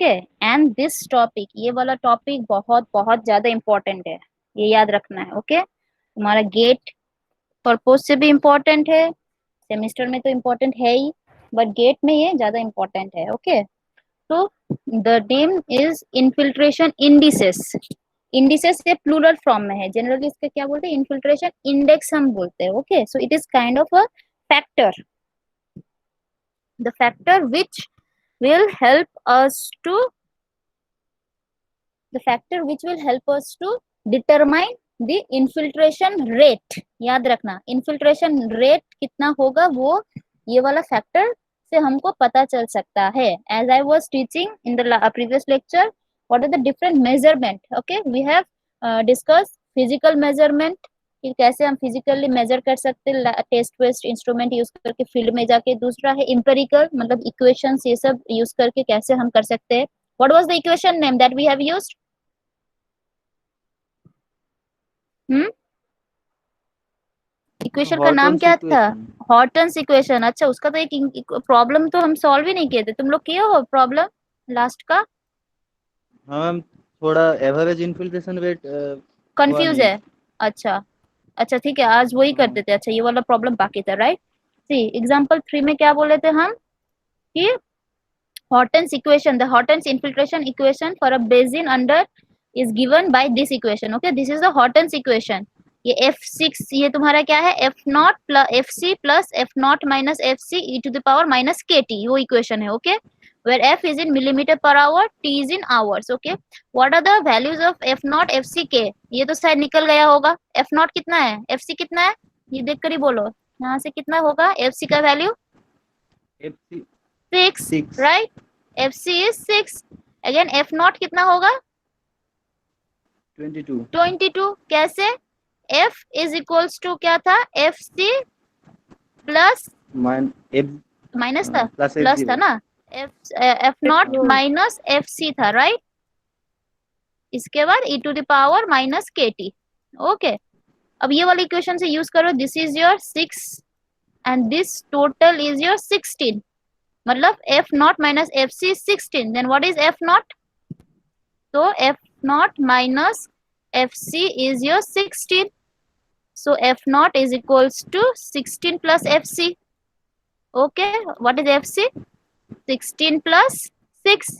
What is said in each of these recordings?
Okay. And this topic, ये वाला topic बहुत बहुत ज्यादा इंपॉर्टेंट है, ये याद रखना है। ओके, तुम्हारा गेट पर्पज से भी इम्पोर्टेंट है, सेमिस्टर में तो इम्पोर्टेंट है ही, बट गेट में ये ज्यादा इम्पोर्टेंट है। ओके, तो the name is infiltration indices. Indices ये प्लूरल फॉर्म में है, जनरली इसका क्या बोलते हैं, इनफिल्ट्रेशन इंडेक्स हम बोलते हैं। Okay, so it is kind of a factor, the factor which will help us to the factor which will help us to determine the infiltration rate। याद रखना, infiltration rate कितना होगा वो ये वाला फैक्टर से हमको पता चल सकता है। as I was teaching in the previous lecture, what are the different measurement? okay, we have discussed physical measurement कि कैसे हम फिजिकली मेजर कर सकते हैं टेस्ट वेस्ट इंस्ट्रूमेंट यूज करके फील्ड में जाके। दूसरा है इम्पेरिकल, मतलब इक्वेशंस ये सब यूज करके कैसे हम कर सकते हैं। What was the equation name that we have used? Equation का नाम हॉर्टन्स क्या था? इक्वेशन। Horton's equation. अच्छा, उसका तो एक प्रॉब्लम तो हम सॉल्व ही नहीं किए थे, तुम लोग किए हो प्रॉब्लम लास्ट का? हाँ मैम, थोड़ा एवरेज इन्फिल्ट्रेशन रेट हुआ कंफ्यूज नहीं। है? अच्छा, अच्छा ठीक है, आज वही हाँ। करते थे। अच्छा, ये वाला प्रॉब्लम बाकी था, राइट। सी एग्जांपल 3 में क्या बोले थे हम कि Horton's equation, the Horton's infiltration equation for a basin under is given by this equation. Okay, this is the Horton's equation. ये F6 ये तुम्हारा क्या है, F not plus FC plus F nought minus FC e to the power minus KT, वो equation है। Okay, where F is in millimeter per hour, T is in hours. Okay, what are the values of F not FC K? ये तो शायद निकल गया होगा। F not कितना है, FC कितना है, ये देख कर ही बोलो यहाँ से कितना होगा FC का value. FC 6, 6। right? FC is 6। Again F not कितना होगा? 22। 22। कैसे? F इज इक्वल्स टू क्या था, FC प्लस F माइनस था, प्लस प्लस था F0। ना, F नॉट माइनस FC था, राइट। इसके बाद e to the power minus KT। Okay, अब ये वाली इक्वेशन से यूज करो, this is your 6 and this total is your 16, मतलब F nought minus FC 16, then what is F nought? तो F nought minus FC is your 16, so F nought is equals to 16 plus FC। okay, what is FC? 16 plus 6,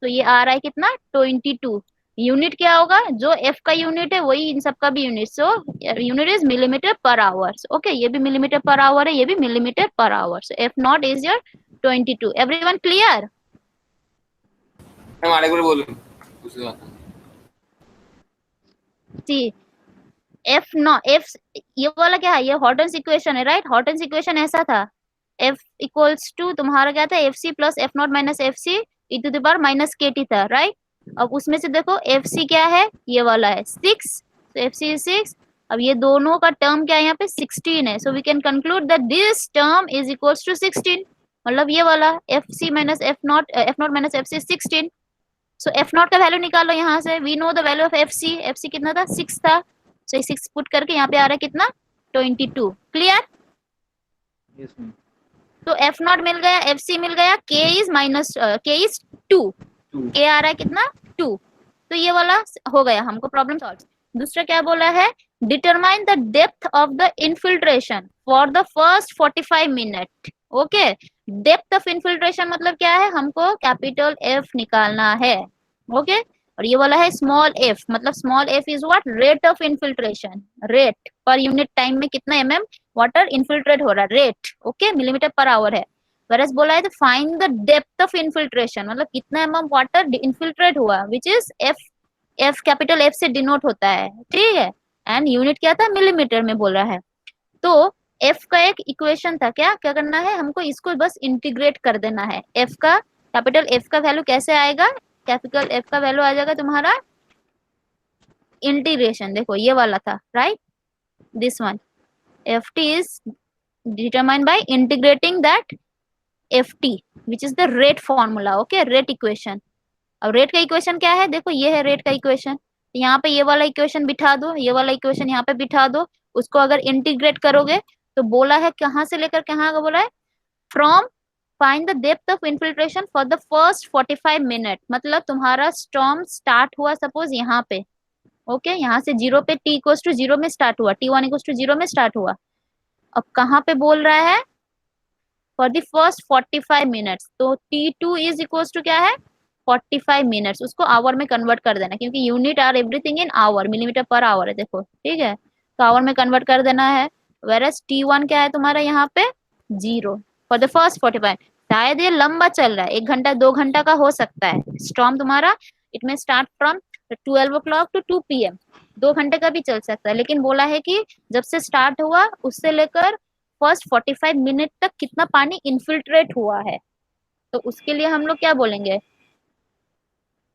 तो ये आ रहा है कितना, 22। Unit क्या होगा, जो F का यूनिट है वही इन सब का भी unit, so unit is millimetre per our. Okay, ये भी मिलीमीटर पर आवर है, ये भी millimetre per our, so F not is your 22। Everyone clear? Ma'am आगे बोलो उसके बाद। सी F नॉट, F ये वाला क्या है, ये हॉर्टन्स इक्वेशन है, राइट। हॉर्टन्स इक्वेशन ऐसा था, F इक्वल्स टू तुम्हारा क्या था, FC plus F nought minus FC e to the power minus KT था, राइट। अब उसमें से देखो FC क्या है, ये वाला है 6, तो FC is 6। अब ये दोनों का टर्म क्या है यहाँ पे, 16 है, so we can conclude that this term is equals to 16, मतलब ये वाला FC minus F nought minus FC 16। So F nought का वैल्यू निकालो यहाँ से, we know the value of FC कितना था, 6 था, सो 6 पुट करके यहाँ पे आ रहा है कितना, 22। क्लियर? Yes ma'am. तो F नॉट मिल गया, FC मिल गया, K is minus K is 2, K आ रहा है कितना, 2। तो ये वाला हो गया, हमको प्रॉब्लम सॉल्व। दूसरा क्या बोला है, determine the depth of the infiltration for the first 45 minute. Okay, depth of infiltration मतलब क्या है, हमको कैपिटल F निकालना है। ओके, और ये वाला है स्मॉल f, मतलब small f is what, rate of infiltration, rate per unit time में कितना mm वाटर इनफिल्ट्रेट हो रहा है, rate. Okay, millimetre per hour है। वरस बोला है तो find the depth of infiltration, मतलब कितना mm वाटर इनफिल्ट्रेट हुआ, which is f capital F से डिनोट होता है, ठीक है। एंड यूनिट क्या था, मिलीमीटर में बोल रहा है। तो f का एक इक्वेशन था, क्या क्या करना है हमको, इसको बस इंटीग्रेट कर देना है। f का कैपिटल F का वैल्यू कैसे आएगा, कैपिटल F का वैल्यू आ जाएगा तुम्हारा इंटीग्रेशन, देखो ये वाला था, right, this one ft is determined by integrating that ft which is the rate formula। okay, rate equation। अब रेट का इक्वेशन क्या है, देखो ये है रेट का इक्वेशन, तो यहाँ पे ये वाला इक्वेशन बिठा दो, ये वाला इक्वेशन यहाँ पे बिठा दो, उसको अगर इंटीग्रेट करोगे तो बोला है कहाँ से लेकर कहाँ का बोला है, from find the depth of infiltration for the first 45 minute. मतलब तुम्हारा स्टॉर्म स्टार्ट हुआ सपोज यहाँ पे, ओके यहाँ से 0 पे, t इक्वल्स टू 0 में स्टार्ट हुआ, t1 इक्वल्स टू 0 में स्टार्ट हुआ। अब कहाँ पे बोल रहा है, फॉर द फर्स्ट 45 मिनट्स, तो t2 इज इक्वल्स टू क्या है 45 मिनट्स, उसको आवर में कन्वर्ट कर देना, क्योंकि unit are everything in hour, millimetre per hour है देखो, ठीक है, तो आवर में कन्वर्ट कर देना है। वेरस t1 क्या है तुम्हारा यहाँ पे 0 फॉर द फर्स्ट 45। शायद ये लंबा चल रहा है, 1 घंटा 2 घंटा का हो सकता है स्टॉर्म तुम्हारा, इट में start from 12 o'clock to 2 PM, 2 घंटे का भी चल सकता है। लेकिन बोला है कि जब से स्टार्ट हुआ उससे लेकर फर्स्ट 45 मिनट तक कितना पानी इन्फिल्ट्रेट हुआ है, तो उसके लिए हम लोग क्या बोलेंगे,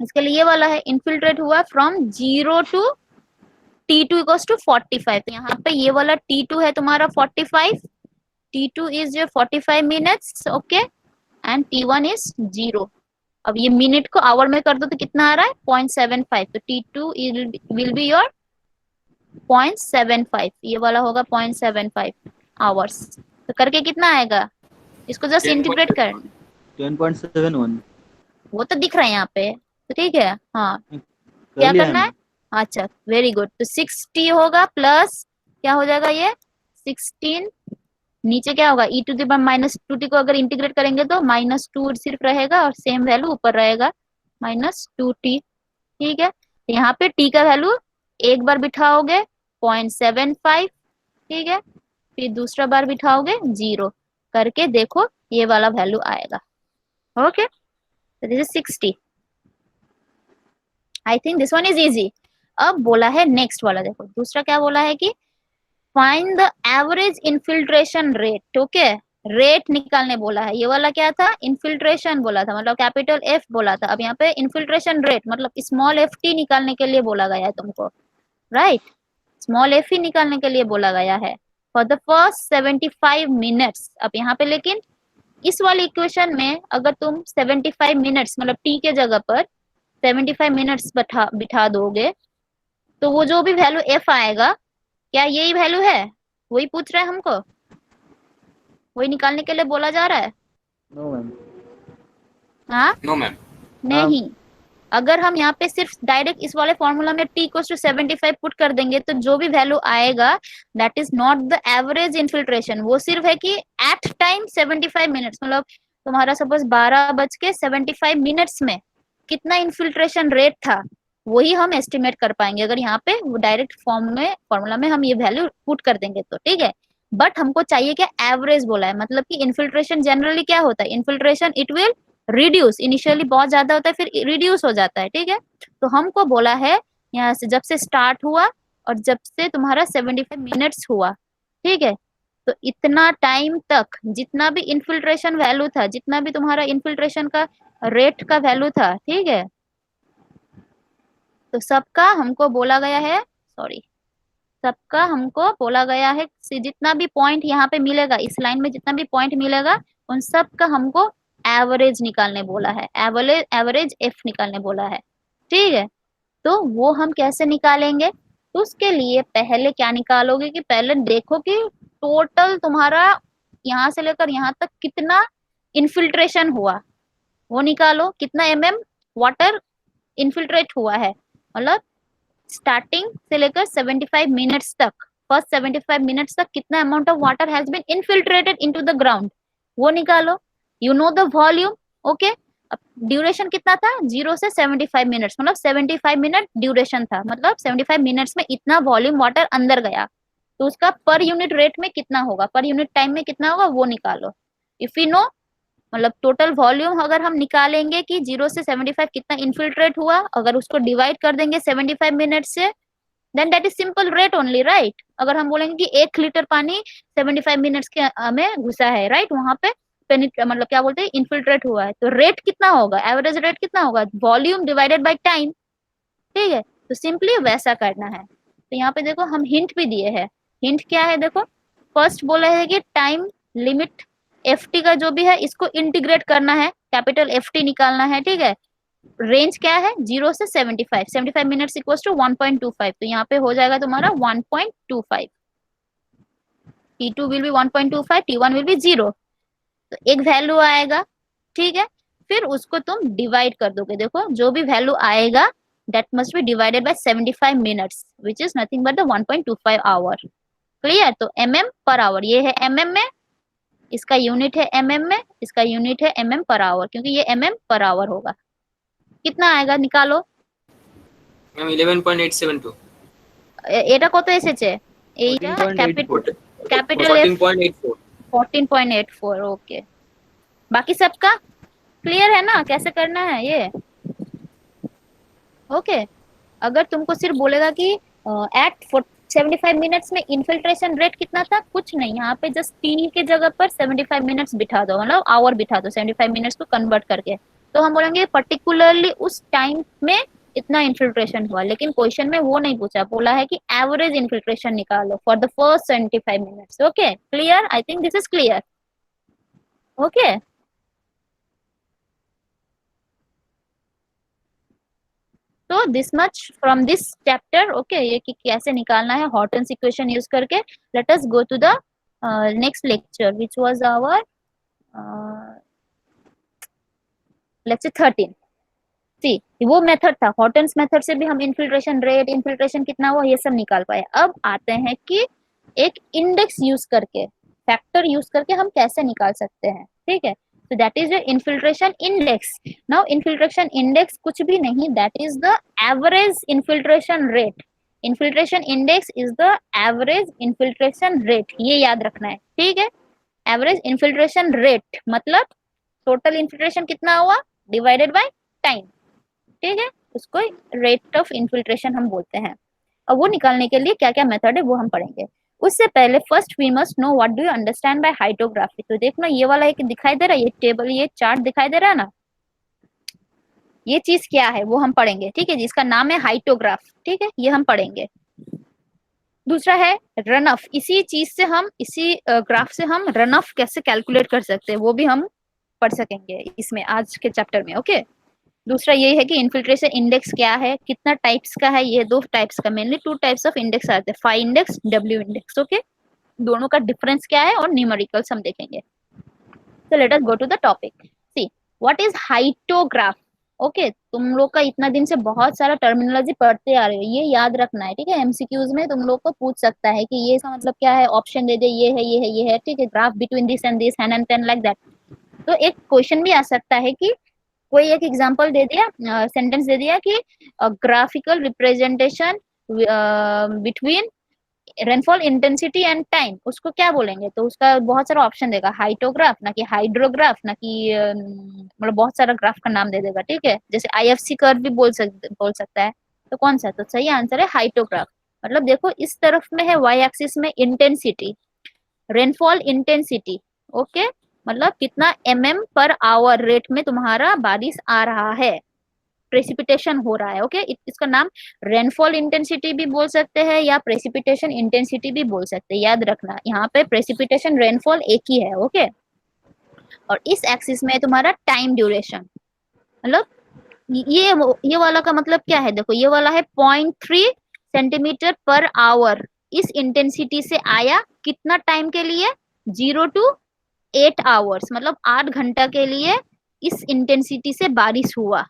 इसके लिए ये वाला है इन्फिल्ट्रेट हुआ from 0 to t2 equals to 45। तो यहाँ पे ये वाला t2 है तुम्हारा 45, t2 is your 45 minutes, okay, and t1 is 0। अब ये मिनट को आवर में कर दो तो कितना आ रहा है 0.75, तो t2 विल बी योर 0.75, ये वाला होगा 0.75 आवर्स। तो करके कितना आएगा, इसको जस्ट इंटीग्रेट कर, 10.71 वो तो दिख रहा है यहाँ पे, तो ठीक है हाँ, कर क्या लिया करना है, मैंने। अच्छा वेरी गुड, तो 60 होगा प्लस क्या हो जाएगा ये 16, नीचे क्या होगा e to the power -2t को अगर इंटीग्रेट करेंगे तो -2 सिर्फ रहेगा और सेम वैल्यू ऊपर रहेगा -2t, ठीक है। तो यहाँ पे t का वैल्यू एक बार बिठाओगे 0.75, ठीक है, फिर दूसरा बार बिठाओगे 0, करके देखो ये वाला वैल्यू आएगा, ओके। तो this is 60, I think this one is easy. अब बोला है नेक्स्ट वाला, देखो दूसरा क्या बोला है कि find the average infiltration rate, okay, rate निकालने बोला है। ये वाला क्या था इन्फिल्ट्रेशन बोला था, मतलब कैपिटल F बोला था, अब यहाँ पे इन्फिल्ट्रेशन रेट मतलब स्मॉल ft निकालने के लिए बोला गया है तुमको, राइट, स्मॉल f ही निकालने के लिए बोला गया है फॉर द फर्स्ट 75 मिनट्स। अब यहाँ पे लेकिन इस वाली इक्वेशन में अगर तुम 75 मिनट्स मतलब t के जगह पर 75 मिनट्स बिठा दोगे तो वो जो भी वैल्यू f आएगा, क्या यही वैल्यू है, वही पूछ रहा है हमको, वही निकालने के लिए बोला जा रहा है। No ma'am. हाँ नो मैम। नहीं, अगर हम यहाँ पे सिर्फ डायरेक्ट इस वाले फॉर्मूला में t इक्वल्स टू 75 पुट कर देंगे तो जो भी वैल्यू आएगा that is not the average infiltration, वो सिर्फ है कि एट टाइम 75 मिनट्स, मतलब तुम्हारा सपोज 12:75 मिनट्स में कितना इन्फिल्ट्रेशन रेट था वही हम एस्टिमेट कर पाएंगे अगर यहाँ पे डायरेक्ट फॉर्मूला में हम ये वैल्यू पुट कर देंगे तो, ठीक है। बट हमको चाहिए क्या एवरेज बोला है, मतलब कि इन्फिल्ट्रेशन जनरली क्या होता है, infiltration it will reduce, initially बहुत ज्यादा होता है फिर रिड्यूस हो जाता है, ठीक है। तो हमको बोला है यहाँ से जब से स्टार्ट हुआ और जब से तुम्हारा 75 मिनट्स हुआ, ठीक है, तो इतना टाइम तक जितना भी इन्फिल्ट्रेशन वैल्यू था, जितना भी तुम्हारा इन्फिल्ट्रेशन का रेट का वैल्यू था, ठीक है, तो सबका हमको बोला गया है, सॉरी, सबका हमको बोला गया है जितना भी पॉइंट यहाँ पे मिलेगा इस लाइन में, जितना भी पॉइंट मिलेगा उन सब का हमको एवरेज निकालने बोला है, एवरेज एफ निकालने बोला है, ठीक है। तो वो हम कैसे निकालेंगे, तो उसके लिए पहले क्या निकालोगे कि पहले देखो कि टोटल तुम्हारा यहाँ से लेकर यहाँ तक कितना इन्फिल्ट्रेशन हुआ, वो निकालो, कितना वाटर इन्फिल्ट्रेट हुआ है, मतलब स्टार्टिंग से लेकर 75 मिनट्स तक, फर्स्ट 75 मिनट्स तक कितना amount of water has been infiltrated into the ground, वो निकालो। You know the volume, okay. अब ड्यूरेशन कितना था 0 से 75 मिनट्स, मतलब 75 मिनट ड्यूरेशन था, मतलब 75 मिनट्स में इतना वॉल्यूम वाटर अंदर गया, तो उसका पर यूनिट रेट में कितना होगा, पर यूनिट टाइम में कितना होगा वो निकालो। इफ यू नो, मतलब टोटल वॉल्यूम अगर हम निकालेंगे कि 0 से 75 कितना इन्फिल्ट्रेट हुआ, अगर उसको डिवाइड कर देंगे 75 मिनट से, then that is simple rate only, right. अगर हम बोलेंगे कि 1 लीटर पानी 75 मिनट्स के में घुसा है, राइट, वहां पे मतलब क्या बोलते हैं इन्फिल्ट्रेट हुआ है, तो रेट कितना होगा, एवरेज रेट कितना होगा, वॉल्यूम डिवाइडेड बाय टाइम, ठीक है। तो सिंपली वैसा करना है। तो यहाँ पे देखो हम हिंट भी दिए हैं, हिंट क्या है देखो, फर्स्ट बोला है कि टाइम लिमिट ft का जो भी है इसको इंटीग्रेट करना है, कैपिटल ft निकालना है, ठीक है। रेंज क्या है 0 से 75 मिनट्स इक्वल्स टू 1.25, तो यहाँ पे हो जाएगा तुम्हारा 1.25, t2 will be 1.25, t1 will be 0। तो एक वैल्यू आएगा, ठीक है, फिर उसको तुम डिवाइड कर दोगे। देखो जो भी वैल्यू आएगा that must be divided by 75 minutes which is nothing but the 1.25 hour. Clear? तो mm पर आवर, ये है mm में, इसका यूनिट है mm में, इसका यूनिट है mm पर आवर, क्योंकि ये mm पर आवर होगा। कितना आएगा निकालो। मैम 11.872 এটা কত এসেছে? এইটা 14.84 ক্যাপিটাল এফ 14.84 14.84। ओके, बाकी सबका क्लियर है ना कैसे करना है ये? ओके, अगर तुमको सिर्फ बोलेगा कि एट 75 मिनट्स में इन्फिल्ट्रेशन रेट कितना था, कुछ नहीं, यहाँ पे जस्ट टी के जगह पर 75 मिनट्स बिठा दो, मतलब आवर बिठा दो 75 मिनट्स को कन्वर्ट करके, तो हम बोलेंगे पर्टिकुलरली उस टाइम में इतना इन्फिल्ट्रेशन हुआ। लेकिन क्वेश्चन में वो नहीं पूछा, बोला है कि एवरेज इन्फिल्ट्रेशन निकालो for the first 75 minutes. Okay clear? I think this is clear. Okay, तो this much from this chapter. Okay, ये कि कैसे निकालना है हॉर्टन्स इक्वेशन यूज करके। Let us go to the next lecture which was our lecture 13। See, वो method था, Hortons method से भी हम इन्फिल्ट्रेशन रेट, इन्फिल्ट्रेशन कितना हुआ, ये सब निकाल पाए। अब आते हैं कि एक इंडेक्स यूज करके, फैक्टर यूज करके हम कैसे निकाल सकते हैं। ठीक है, so that is your infiltration index. Now infiltration index कुछ भी नहीं, that is the average infiltration rate. Infiltration index is the average infiltration rate, ये याद रखना है। ठीक है, average infiltration rate मतलब टोटल इन्फिल्ट्रेशन कितना हुआ डिवाइडेड बाय टाइम। ठीक है, उसको रेट ऑफ इन्फिल्ट्रेशन हम बोलते हैं। अब वो निकालने के लिए क्या क्या मेथड है वो हम पढ़ेंगे। उससे पहले first we must know what do you understand by hydrography. तो देखना ये वाला एक दिखाई दे रहा है, ये टेबल, ये चार्ट दिखाई दे रहा है ना, ये चीज क्या है वो हम पढ़ेंगे। ठीक है, जिसका नाम है हाइड्रोग्राफ। ठीक है, ये हम पढ़ेंगे। दूसरा है रन ऑफ, इसी चीज से हम, इसी ग्राफ से हम रन ऑफ कैसे कैलकुलेट कर सकते हैं वो भी हम पढ़ सकेंगे इसमें आज के चैप्टर में। ओके, दूसरा ये है कि इन्फिल्ट्रेशन इंडेक्स क्या है, कितना टाइप्स का है, ये दो टाइप्स का, mainly two types of index आते हैं, phi index, W index. Okay, दोनों का डिफरेंस क्या है और न्यूमेरिकल्स हम देखेंगे। तो let us go to the topic. See, what is hyetograph. Okay, तुम लोग का इतना दिन से बहुत सारा टर्मिनोलॉजी पढ़ते आ रहे हो, ये याद रखना है। ठीक है, एमसीक्यूज में तुम लोग को पूछ सकता है कि ये इसका मतलब क्या है, ऑप्शन दे दे, ये है, ये है, ये है। ठीक है, graph between this and this, Hahn and ten, like that. तो एक क्वेश्चन भी आ सकता है कि कोई एक एग्जांपल दे दिया, सेंटेंस दे दिया कि graphical representation between rainfall intensity and time, उसको क्या बोलेंगे? तो उसका बहुत सारा ऑप्शन देगा, हाइटोग्राफ, ना कि हाइड्रोग्राफ, ना कि मतलब बहुत सारा ग्राफ का नाम दे देगा। ठीक है, जैसे आईएफसी कर्व भी बोल सकता है। तो कौन सा? तो सही आंसर है हाइटोग्राफ। मतलब देखो इस तरफ में है वाई एक्सिस में इंटेंसिटी, रेनफॉल इंटेंसिटी। ओके, मतलब कितना mm पर आवर रेट में तुम्हारा बारिश आ रहा है, प्रेसिपिटेशन हो रहा है। ओके, इसका नाम रेनफॉल इंटेंसिटी भी बोल सकते हैं या प्रेसिपिटेशन इंटेंसिटी भी बोल सकते हैं। याद रखना यहाँ पे प्रेसिपिटेशन रेनफॉल एक ही है। ओके, और इस एक्सिस में तुम्हारा टाइम ड्यूरेशन, मतलब ये वाला का मतलब क्या है, देखो ये वाला है 0.3 सेंटीमीटर पर आवर, इस इंटेंसिटी से आया कितना टाइम के लिए, 0 to 8 आवर्स, मतलब 8 घंटा के लिए इस इंटेंसिटी से बारिश हुआ।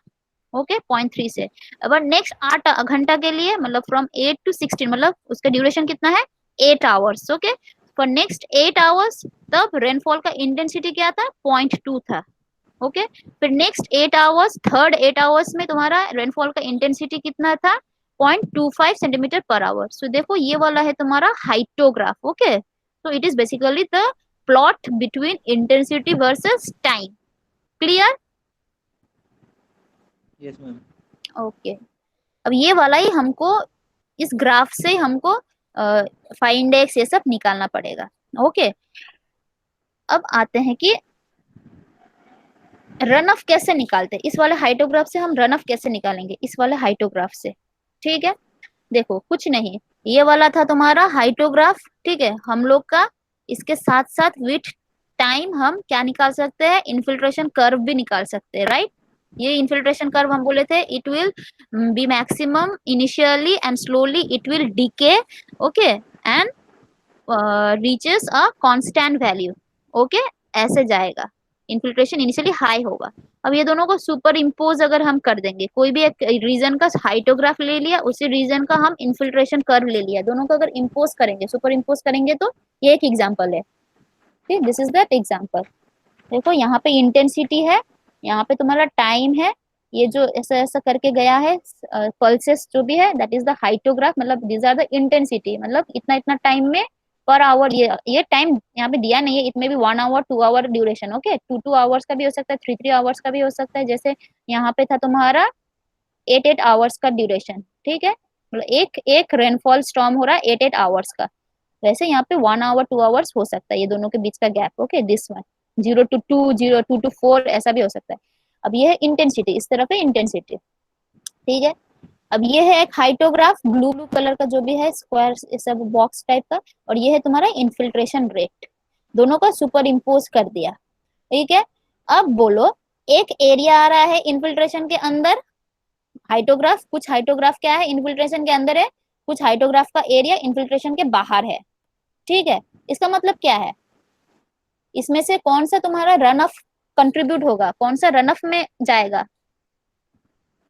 ओके, 0.3 से। अब नेक्स्ट 8 घंटा के लिए, मतलब फ्रॉम 8 to 16, मतलब उसका ड्यूरेशन कितना है, 8 hours. Okay, for next 8 hours तब रेनफॉल का इंटेंसिटी क्या था, 0.2 था। ओके, फिर नेक्स्ट 8 आवर्स, थर्ड 8 आवर्स में तुम्हारा रेनफॉल का इंटेंसिटी कितना था, 0.25 सेंटीमीटर पर आवर। सो देखो ये वाला है तुम्हारा हाइटोग्राफ। ओके, तो it is basically the plot between intensity versus time. Clear? Yes ma'am. Okay, अब ये वाला ही हमको इस ग्राफ से हमको फाई इंडेक्स ये सब निकालना पड़ेगा। ओके, अब आते हैं कि रन ऑफ कैसे निकालते हैं। इस वाले हाइटोग्राफ से हम रन ऑफ कैसे निकालेंगे, इस वाले हाइटोग्राफ से। ठीक है, देखो कुछ नहीं, ये वाला था तुम्हारा हाइटोग्राफ। ठीक है, हम लोग का इसके साथ साथ विथ टाइम हम क्या निकाल सकते हैं, इन्फिल्ट्रेशन कर्व भी निकाल सकते हैं। राइट, ये इन्फिल्ट्रेशन कर्व हम बोले थे, it will B maximum initially and slowly it will decay. Okay, and reaches a constant value. Okay, ऐसे जाएगा, इन्फिल्ट्रेशन इनिशियली हाई होगा। अब ये दोनों को सुपर इम्पोज अगर हम कर देंगे, कोई भी एक रीजन का हाइटोग्राफ ले लिया, उसी रीजन का हम इन्फिल्ट्रेशन कर्व ले लिया, दोनों को अगर इम्पोज करेंगे, सुपर इम्पोज करेंगे, तो ये एक एग्जाम्पल है। ठीक, दिस इज दैट एग्जाम्पल। देखो यहाँ पे इंटेंसिटी है, यहाँ पे तुम्हारा टाइम है, ये जो ऐसा ऐसा करके गया है पल्सेस जो भी है, दैट इज द हाइटोग्राफ, मतलब दीज आर द इंटेंसिटी, मतलब इतना इतना टाइम में पर आवर, ये टाइम यहाँ पे दिया नहीं है, इट में भी 1 hour 2 hour duration, okay, 2 hours का भी हो सकता है, 3 आवर्स का भी हो सकता है, जैसे यहाँ पे था तुम्हारा 8 आवर्स का ड्यूरेशन। ठीक है, मतलब एक एक रेनफॉल स्टॉर्म हो रहा है 8 आवर्स का, वैसे यहाँ पे 1 आवर 2 आवर्स हो सकता है, ये दोनों के बीच का gap, okay, this one 0 to 2, 0 2 to 4 ऐसा भी हो सकता है। अब ये है इंटेंसिटी, इस तरफ है इंटेंसिटी। ठीक है, अब ये है एक हाइटोग्राफ, ब्लू ब्लू कलर का जो भी है, स्क्वायर सब बॉक्स टाइप का, और ये है तुम्हारा इन्फिल्ट्रेशन रेट, दोनों का सुपर इम्पोज कर दिया। ठीक है, अब बोलो एक एरिया आ रहा है इन्फिल्ट्रेशन के अंदर, हाइटोग्राफ, कुछ हाइटोग्राफ क्या है इन्फिल्ट्रेशन के अंदर है, कुछ हाइटोग्राफ का एरिया इन्फिल्ट्रेशन के बाहर है। ठीक है, इसका मतलब क्या है, इसमें से कौन सा तुम्हारा रन ऑफ कंट्रीब्यूट होगा, कौन सा रन ऑफ में जाएगा,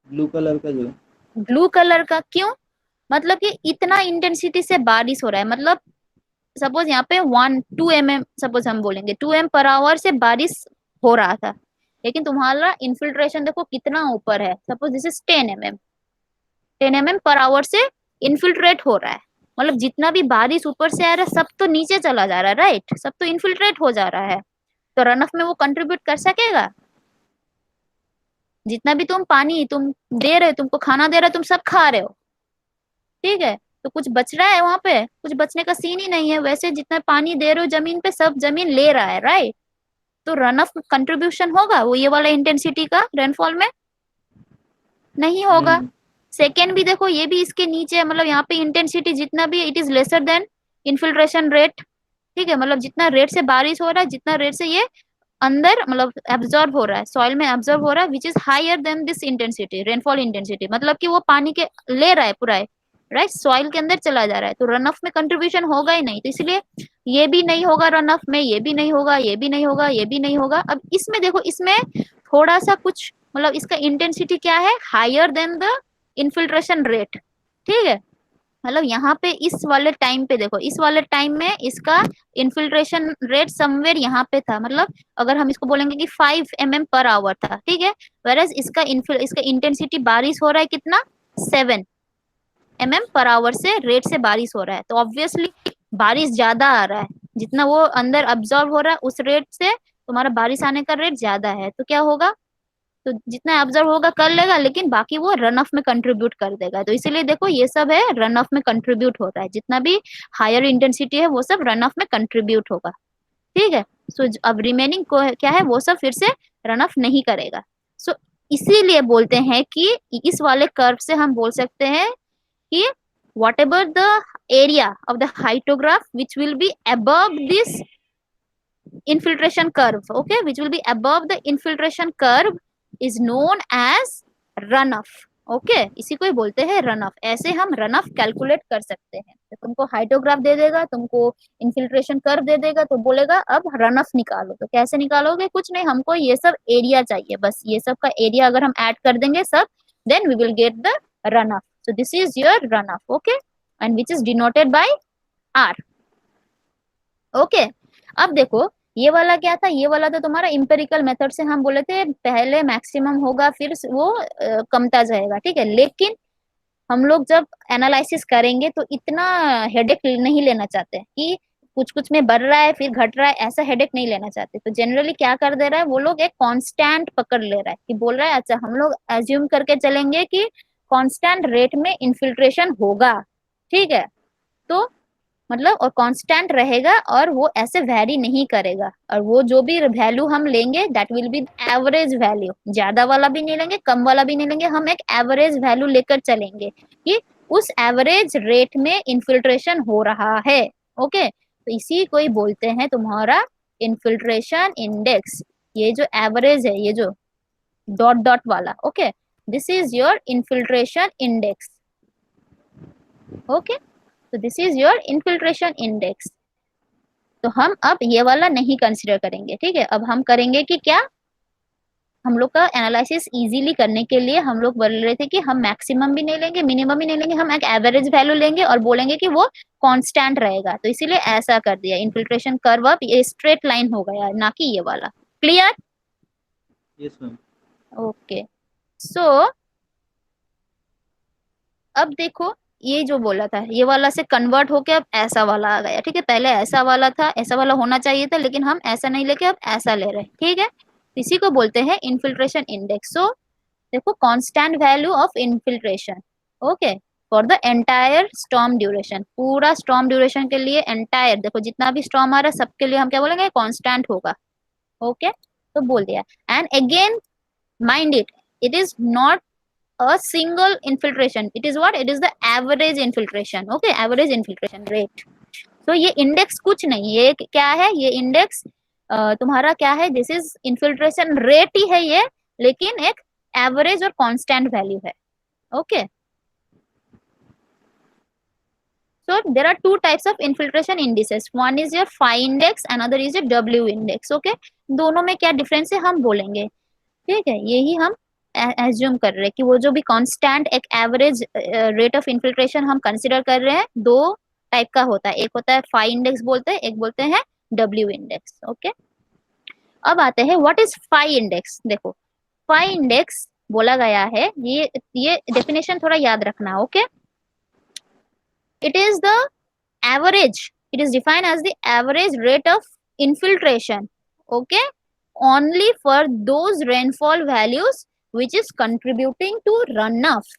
ब्लू कलर का जो, ब्लू कलर का। क्यों, मतलब कि इतना इंटेंसिटी से बारिश हो रहा है, मतलब सपोज यहाँ पे 1-2 mm, सपोज हम बोलेंगे 2 m पर आवर से बारिश हो रहा था, लेकिन तुम्हारा इन्फिल्ट्रेशन देखो कितना ऊपर है, suppose this is 10 mm per our से इन्फिल्ट्रेट हो रहा है, मतलब जितना भी बारिश ऊपर से आ रहा है सब तो नीचे चला जा रहा है, राइट, सब तो इन्फिल्ट्रेट हो जा रहा है, तो रन ऑफ में वो कंट्रीब्यूट कर सकेगा। जितना भी तुम पानी तुम दे रहे हो, तुमको खाना दे रहे हो, तुम सब खा रहे हो, ठीक है, तो कुछ बच रहा है वहां पे, कुछ बचने का सीन ही नहीं है, वैसे जितना पानी दे रहे हो जमीन पे, सब जमीन ले रहा है, राइट, तो रन ऑफ कंट्रीब्यूशन होगा वो ये वाला इंटेंसिटी का रेनफॉल में, नहीं होगा। सेकेंड भी देखो, ये भी इसके नीचे है, मतलब यहाँ पे इंटेंसिटी जितना भी it is lesser then infiltration rate. ठीक है, मतलब जितना रेट से बारिश हो रहा है, जितना रेट से ये अंदर मतलब एब्जॉर्ब हो रहा है, सॉइल में एब्जॉर्ब हो रहा है, which is higher than this intensity, rainfall intensity, मतलब कि वो पानी के ले रहा है पूरा, राइट, सॉइल के अंदर चला जा रहा है, तो रन ऑफ में कंट्रीब्यूशन होगा ही नहीं, तो इसलिए ये भी नहीं होगा रन ऑफ में, ये भी नहीं होगा, ये भी नहीं होगा, ये भी नहीं होगा। अब इसमें देखो, इसमें थोड़ा सा कुछ मतलब इसका इंटेंसिटी क्या है, higher than the infiltration rate. ठीक है, मतलब यहाँ पे इस वाले टाइम पे देखो, इस वाले टाइम में इसका इन्फिल्ट्रेशन रेट समवेयर यहाँ पे था, मतलब अगर हम इसको बोलेंगे कि 5 mm पर आवर था, ठीक है, वेरएज इसका इंटेंसिटी बारिश हो रहा है कितना, 7 mm पर आवर से रेट से बारिश हो रहा है, तो ऑब्वियसली बारिश ज्यादा आ रहा है, जितना वो अंदर अब्सॉर्ब हो रहा है उस रेट से तुम्हारा बारिश आने का रेट ज्यादा है, तो क्या होगा, तो जितना ऑब्जर्व होगा कर लेगा, लेकिन बाकी वो रन ऑफ में कंट्रीब्यूट कर देगा, तो इसीलिए देखो ये सब है रन ऑफ में कंट्रीब्यूट होता है, जितना भी हायर इंटेंसिटी है वो सब रन ऑफ में कंट्रीब्यूट होगा। ठीक है, सो अब रिमेनिंग को क्या है, वो सब फिर से रन ऑफ नहीं करेगा। सो इसीलिए बोलते हैं कि इस वाले कर्व से हम बोल सकते हैं कि whatever the area of the hytograph which will be above this infiltration curve, okay, which will be above the infiltration curve is known as runoff, okay, इसी को ही बोलते हैं रन ऑफ। ऐसे हम रन ऑफ कैलकुलेट कर सकते हैं, तो तुमको हाइड्रोग्राफ दे देगा, तुमको इन्फिल्ट्रेशन कर्व दे देगा, तो बोलेगा अब रन ऑफ निकालो, तो कैसे निकालोगे, कुछ नहीं, हमको ये सब एरिया चाहिए, बस ये सब का एरिया अगर हम ऐड कर देंगे सब, then we will get the run off. So this is your run off, okay, and which is denoted by R. ओके, अब देखो ये वाला क्या था, ये वाला तो तुम्हारा इंपेरिकल मेथड से हम बोले थे पहले मैक्सिमम होगा फिर वो कमता जाएगा, ठीक है, लेकिन हम लोग जब एनालिसिस करेंगे तो इतना हेडेक नहीं लेना चाहते कि कुछ कुछ में बढ़ रहा है फिर घट रहा है, ऐसा हेडेक नहीं लेना चाहते, तो जनरली क्या कर दे रहा है वो लोग, एक कांस्टेंट पकड़ ले रहा है कि बोल रहा है अच्छा हम लोग एज्यूम करके चलेंगे कि कांस्टेंट रेट में इन्फिल्ट्रेशन होगा, ठीक है, तो मतलब और कांस्टेंट रहेगा और वो ऐसे वैरी नहीं करेगा, और वो जो भी वैल्यू हम लेंगे that will be average value, ज्यादा वाला भी नहीं लेंगे कम वाला भी नहीं लेंगे, हम एक एवरेज वैल्यू लेकर चलेंगे कि उस एवरेज रेट में इन्फिल्ट्रेशन हो रहा है। ओके, तो इसी को ही बोलते हैं तुम्हारा इन्फिल्ट्रेशन इंडेक्स, ये जो एवरेज है, ये जो डॉट डॉट वाला, okay, this is your infiltration index. Okay, so this is your infiltration index. तो हम अब ये वाला नहीं कंसिडर करेंगे, ठीक है। अब हम करेंगे कि क्या, हम लोग का एनालिसिस इजीली करने के लिए हम लोग बोल रहे थे कि हम मैक्सिमम भी नहीं लेंगे, मिनिमम भी नहीं लेंगे, हम एक एवरेज वैल्यू लेंगे और बोलेंगे कि वो कांस्टेंट रहेगा। तो इसीलिए ऐसा कर दिया, इन्फिल्ट्रेशन कर्व अब ये स्ट्रेट लाइन हो गया, ना कि ये वाला। Clear? Yes ma'am. Okay, so अब देखो, ये जो बोला था ये वाला से कन्वर्ट होके अब ऐसा वाला आ गया, ठीक है। पहले ऐसा वाला था, ऐसा वाला होना चाहिए था, लेकिन हम ऐसा नहीं लेके अब ऐसा ले रहे हैं, ठीक है। इसी को बोलते हैं इन्फिल्ट्रेशन इंडेक्स। सो देखो, constant value of infiltration, okay, for the entire storm duration, पूरा स्टॉर्म ड्यूरेशन के लिए एंटायर, देखो जितना भी स्टॉर्म आ रहा है सबके लिए हम क्या बोलेंगे, कांस्टेंट होगा, ओके। तो बोल दिया। And again mind it, it is not a single infiltration, it is what, it is the average infiltration, okay, average infiltration rate। so ये इंडेक्स कुछ नहीं, ये क्या है, ये इंडेक्स तुम्हारा क्या है, दिस इज इन्फिल्ट्रेशन रेट ही है ये, लेकिन एक एवरेज और कांस्टेंट वैल्यू है, okay. so there are two types of infiltration indices, one is your phi index, another is your w index, okay। दोनों में क्या डिफरेंस है हम बोलेंगे, ठीक है। यही हम एज्यूम कर रहे हैं कि वो जो भी कांस्टेंट एक एवरेज रेट ऑफ इन्फिल्ट्रेशन हम कंसिडर कर रहे हैं, दो टाइप का होता है, एक होता है फाई इंडेक्स बोलते हैं, एक बोलते हैं डब्ल्यू इंडेक्स, ओके। अब आते हैं व्हाट इज फाई इंडेक्स। देखो, फाई इंडेक्स बोला गया है, ये डेफिनेशन थोड़ा याद रखना, okay. It is the average, it is defined as the average rate of infiltration, okay, only for those rainfall values which is contributing to runoff।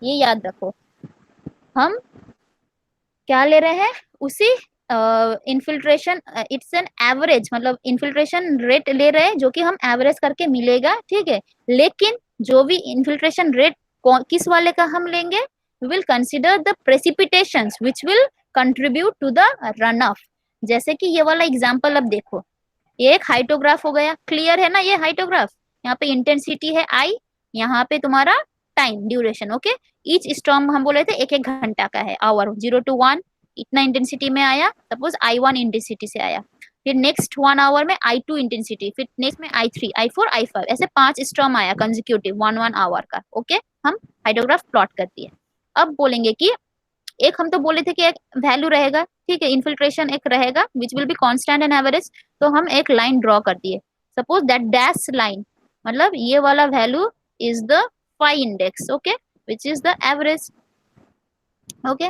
ये याद रखो, हम क्या ले रहे हैं, उसी इन्फिल्ट्रेशन, इट्स एन एवरेज, मतलब इन्फिल्ट्रेशन रेट ले रहे हैं जो कि हम एवरेज करके मिलेगा, ठीक है। लेकिन जो भी इन्फिल्ट्रेशन रेट किस वाले का हम लेंगे, we will consider the precipitations which will contribute to the runoff। जैसे कि ये वाला एग्जांपल अब देखो, ये एक हाइटोग्राफ हो गया, क्लियर है ना, ये हाइटोग्राफ, यहाँ पे इंटेंसिटी है आई, यहाँ पे तुम्हारा time duration, okay. Each storm हम बोले थे एक एक घंटा का है, आवर 0 to 1 इतना इंटेंसिटी में आया, सपोज I1 इंटेंसिटी से आया, फिर नेक्स्ट 1 आवर में I2 इंटेंसिटी, फिर नेक्स्ट में I3, I4, I5, ऐसे 5 स्टॉर्म आया कंजिक्यूटिव 1 आवर का, ओके। हम हाइड्रोग्राफ प्लॉट कर दिए। अब बोलेंगे कि एक हम तो बोले थे कि एक वैल्यू रहेगा, ठीक है, इन्फिल्ट्रेशन एक रहेगा which will be constant and average. तो हम एक लाइन ड्रॉ कर दिए, सपोज दैट डैश लाइन, मतलब ये वाला value is the phi index, okay, which is the average, okay.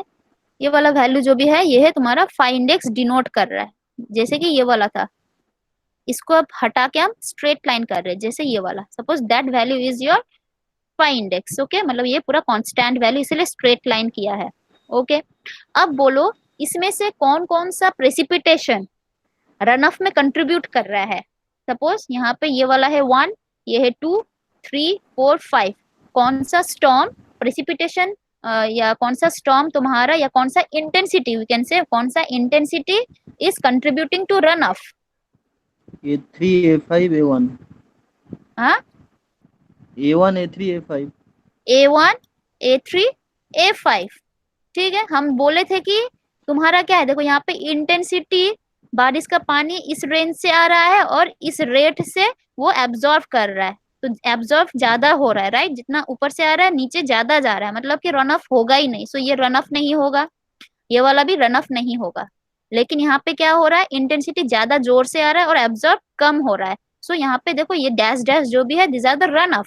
ये वाला वैल्यू जो भी है, ये है तुम्हारा फाई इंडेक्स डिनोट कर रहा है, जैसे कि ये वाला था, इसको अब हटा के हम स्ट्रेट लाइन कर रहे हैं, जैसे ये वाला, suppose that value is your phi index, okay, मतलब ये पूरा कांस्टेंट वैल्यू, इसलिए स्ट्रेट लाइन किया है, ओके। अब बोलो, इसमें से कौन कौन सा प्रेसिपिटेशन रन ऑफ में कंट्रीब्यूट कर रहा है। सपोज यहाँ पे ये वाला है 1, ये है 2, 3, 4, 5, कौन सा स्टॉर्म प्रेसिपिटेशन या कौन सा स्टॉर्म तुम्हारा, या कौन सा इंटेंसिटी, वी कैन से कौन सा intensity is contributing to run off. A3 A5 A1, हाँ, A1 A3 A5, A1 A3 A5, ठीक है। हम बोले थे कि तुम्हारा क्या है, देखो यहाँ पे इंटेंसिटी, बारिश का पानी इस रेंज से आ रहा है और इस रेट से वो एब्जॉर्ब कर रहा है, तो एब्जॉर्ब ज्यादा हो रहा है, राइट, जितना ऊपर से आ रहा है नीचे ज्यादा जा रहा है, मतलब कि रन ऑफ होगा ही नहीं। सो ये रन ऑफ नहीं होगा, ये वाला भी रन ऑफ नहीं होगा। लेकिन यहाँ पे क्या हो रहा है, इंटेंसिटी ज्यादा जोर से आ रहा है और एब्जॉर्ब कम हो रहा है। सो यहाँ पे देखो, ये डैश डैश जो भी है, this are the run off,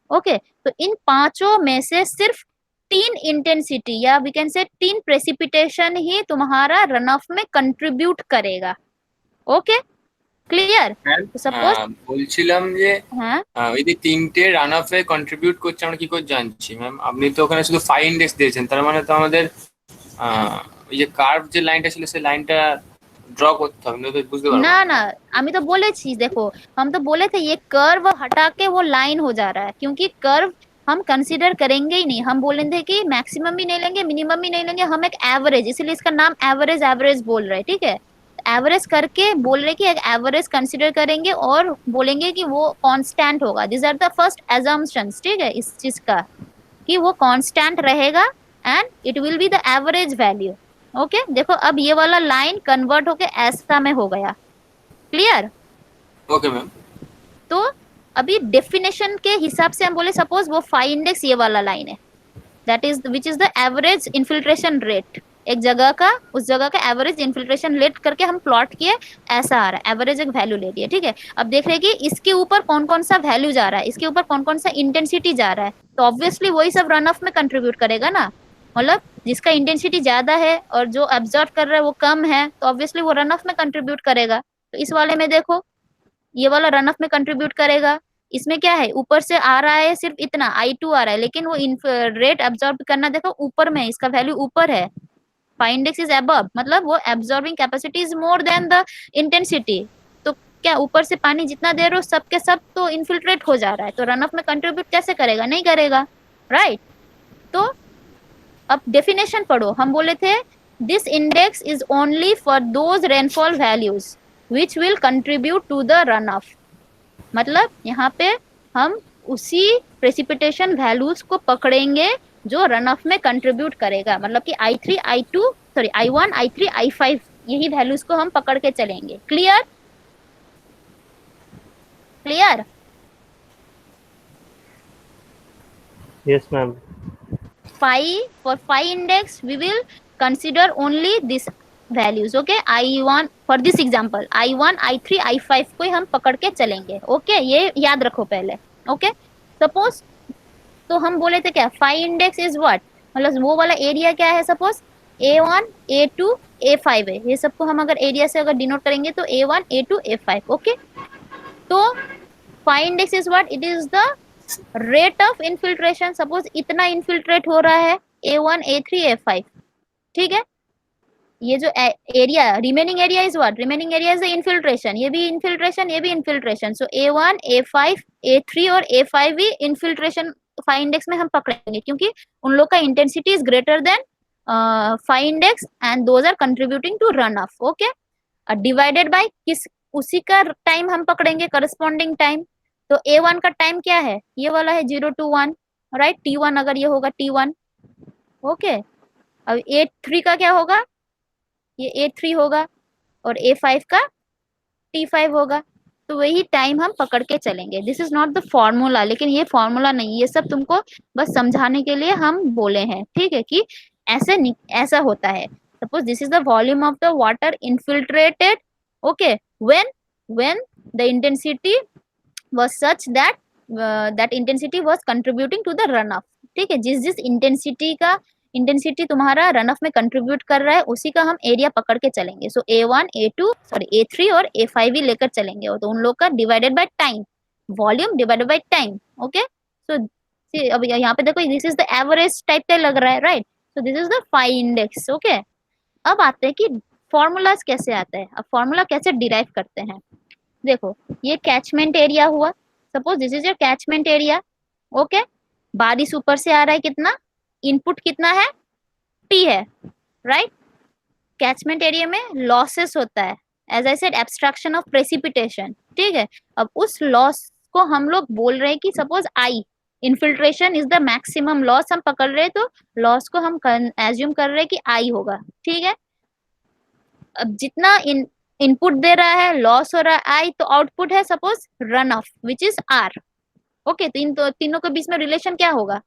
okay. तो इन पांचों में से सिर्फ 3 इंटेंसिटी या वी कैन से 3 प्रेसिपिटेशन ही तुम्हारा रन ऑफ में कंट्रीब्यूट करेगा, ओके, ক্লিয়ার। সাপোজ বলছিলাম যে হ্যাঁ এই যে তিনটে রান অফে কন্ট্রিবিউট করছে আমরা কি করে জানছি ম্যাম? আপনি তো ওখানে শুধু ফাই ইন্ডেক্স দিয়েছেন, তার মানে তো আমাদের ওই যে কার্ভ যে লাইনটা ছিল সেই লাইনটা ड्रॉ করতে হবে, নয়তো বুঝতে পারবো ना ना আমি तो बोलेছি, देखो हम तो बोले थे ये कर्व हटा के वो लाइन हो जा रहा है, क्योंकि कर्व हम कंसीडर करेंगे ही नहीं। हम बोले थे कि मैक्सिमम भी नहीं लेंगे, मिनिमम भी नहीं लेंगे, हम एक एवरेज, इसीलिए इसका नाम एवरेज एवरेज बोल रहे हैं, ठीक है। एवरेज करके बोल रहे कि एक एवरेज कंसीडर करेंगे और बोलेंगे कि वो कांस्टेंट होगा। This are the first assumptions, ठीक है, इस चीज का कि वो कांस्टेंट रहेगा and it will be the average value. Okay देखो अब ये वाला लाइन कन्वर्ट होके ऐसा में हो गया, क्लियर। Okay ma'am. तो अभी डेफिनेशन के हिसाब से हम बोले सपोज वो फाई इंडेक्स ये वाला लाइन है, that is which is the average infiltration rate, एक जगह का उस जगह का एवरेज इन्फिल्ट्रेशन रेट करके हम प्लॉट किए, ऐसा आ रहा है, एवरेज एक वैल्यू ले लिया, ठीक है। अब देख रहे हैं कि इसके ऊपर कौन कौन सा वैल्यू जा रहा है, इसके ऊपर कौन कौन सा इंटेंसिटी जा रहा है, तो ऑब्वियसली वही सब रन ऑफ में कंट्रीब्यूट करेगा ना, मतलब जिसका इंटेंसिटी ज्यादा है और जो एब्जॉर्ब कर रहा है वो कम है, तो ऑब्वियसली वो रन ऑफ में कंट्रीब्यूट करेगा। तो इस वाले में देखो ये वाला रन ऑफ में कंट्रीब्यूट करेगा, इसमें क्या है ऊपर से आ रहा है सिर्फ इतना I2 आ रहा है, लेकिन वो रेट एब्जॉर्ब करना देखो ऊपर में, इसका वैल्यू ऊपर है, फाई इंडेक्स इज अबव, मतलब वो absorbing capacity is more than the intensity. तो क्या ऊपर से पानी जितना दे रहे हो सब के सब तो इन्फिल्ट्रेट हो जा रहा है, तो रन ऑफ में कंट्रीब्यूट कैसे करेगा, नहीं करेगा, राइट। तो अब डेफिनेशन पढ़ो, हम बोले थे this index is only for those rainfall values which will contribute to the run of, मतलब यहाँ पे हम उसी प्रेसिपिटेशन वैल्यूज को पकड़ेंगे जो रन ऑफ में कंट्रीब्यूट करेगा, मतलब कि I3 I2 sorry I1 I3 I5 यही वैल्यूज को हम पकड़ के चलेंगे, clear clear. Yes, ma'am. For phi index we will consider only this values, okay, I1 for this example I1 I3 I5 को ही हम पकड़ के चलेंगे, ओके ये याद रखो पहले, ओके। सपोज तो हम बोले थे क्या फाई इंडेक्स इज व्हाट, मतलब वो वाला एरिया क्या है, सपोज A1 A2 A5 है, ये सबको हम अगर एरिया से अगर डिनोट करेंगे तो A1 A2 A5, ओके। तो phi index is what, it is the rate of infiltration, suppose इतना इनफिल्ट्रेट हो रहा है A1 A3 A5, ठीक है। ये जो area remaining area is what, remaining area is the infiltration, ये भी इनफिल्ट्रेशन ये भी इनफिल्ट्रेशन, सो A1 A5 A3 और A5 भी इनफिल्ट्रेशन फाई इंडेक्स में हम पकड़ेंगे, क्योंकि उन लोग का intensity is greater than phi index and those are contributing to run off, okay. Divided by किस, उसी का टाइम हम पकड़ेंगे, करस्पॉन्डिंग टाइम। तो A1 का टाइम क्या है, ये वाला है 0 to 1, राइट, T1 अगर ये होगा T1, ओके। अब A3 का क्या होगा, ये A3 होगा और A5 का T5 होगा, तो वही टाइम हम पकड़ के चलेंगे। This is not the formula, लेकिन ये फॉर्मूला नहीं, ये सब तुमको बस समझाने के लिए हम बोले हैं, ठीक है, कि ऐसे ऐसा होता है। Suppose this is the volume of the water infiltrated, okay, when the intensity was such that that intensity was contributing to the runoff, ठीक है। जिस इंटेंसिटी तुम्हारा रन ऑफ में कंट्रीब्यूट कर रहा है उसी का हम एरिया पकड़ के चलेंगे। सो A1 A2 सॉरी A3 और A5 भी लेकर चलेंगे, तो उन लोग का divided by time, volume divided by time, okay. So अब यहाँ पे देखो this is the average type का लग रहा है, right, so this is the phi index, okay. अब आते हैं कि फॉर्मूलाज कैसे आता है, अब फॉर्मूला कैसे डिराइव करते हैं। देखो ये कैचमेंट एरिया हुआ, suppose this is your catchment area, okay. बारिश ऊपर से आ रहा है, कितना इनपुट कितना है P है, राइट। कैचमेंट एरिया में लॉसेस होता है, as I said abstraction of precipitation, ठीक है। अब उस लॉस को हम लोग बोल रहे हैं कि suppose I infiltration is the maximum loss हम पकड़ रहे हैं, तो लॉस को हम एज्यूम कर रहे हैं कि I होगा, ठीक है। अब जितना इनपुट दे रहा है, लॉस हो रहा है I, तो आउटपुट है suppose run of which is R, okay. तो इन तीनों के बीच में रिलेशन क्या होगा,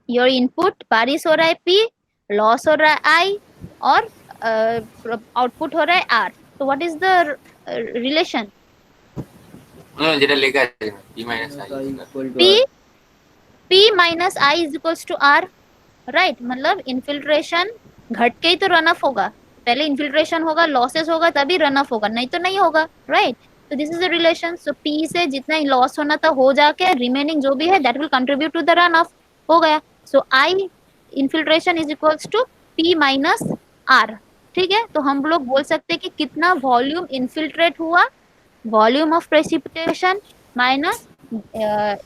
योर इनपुट बारिश हो रहा है P, लॉस हो रहा है I और आउटपुट हो रहा है R, तो व्हाट इज द रिलेशन, যেটা লেখা আছে P minus I P minus I is equals to R, right. मतलब इन्फिल्ट्रेशन घट के ही तो रन ऑफ होगा, पहले इन्फिल्ट्रेशन होगा, लॉसेस होगा, तभी रन ऑफ होगा, नहीं तो नहीं होगा, राइट। तो this is the relation, so P से जितना लॉस होना था हो जाके रिमेनिंग जो भी है that will contribute to the run off, हो गया। So I infiltration is equals to P minus R, ठीक है। तो हम लोग बोल सकते हैं कि कितना वॉल्यूम इन्फिल्ट्रेट हुआ, वॉल्यूम ऑफ प्रेसिपिटेशन माइनस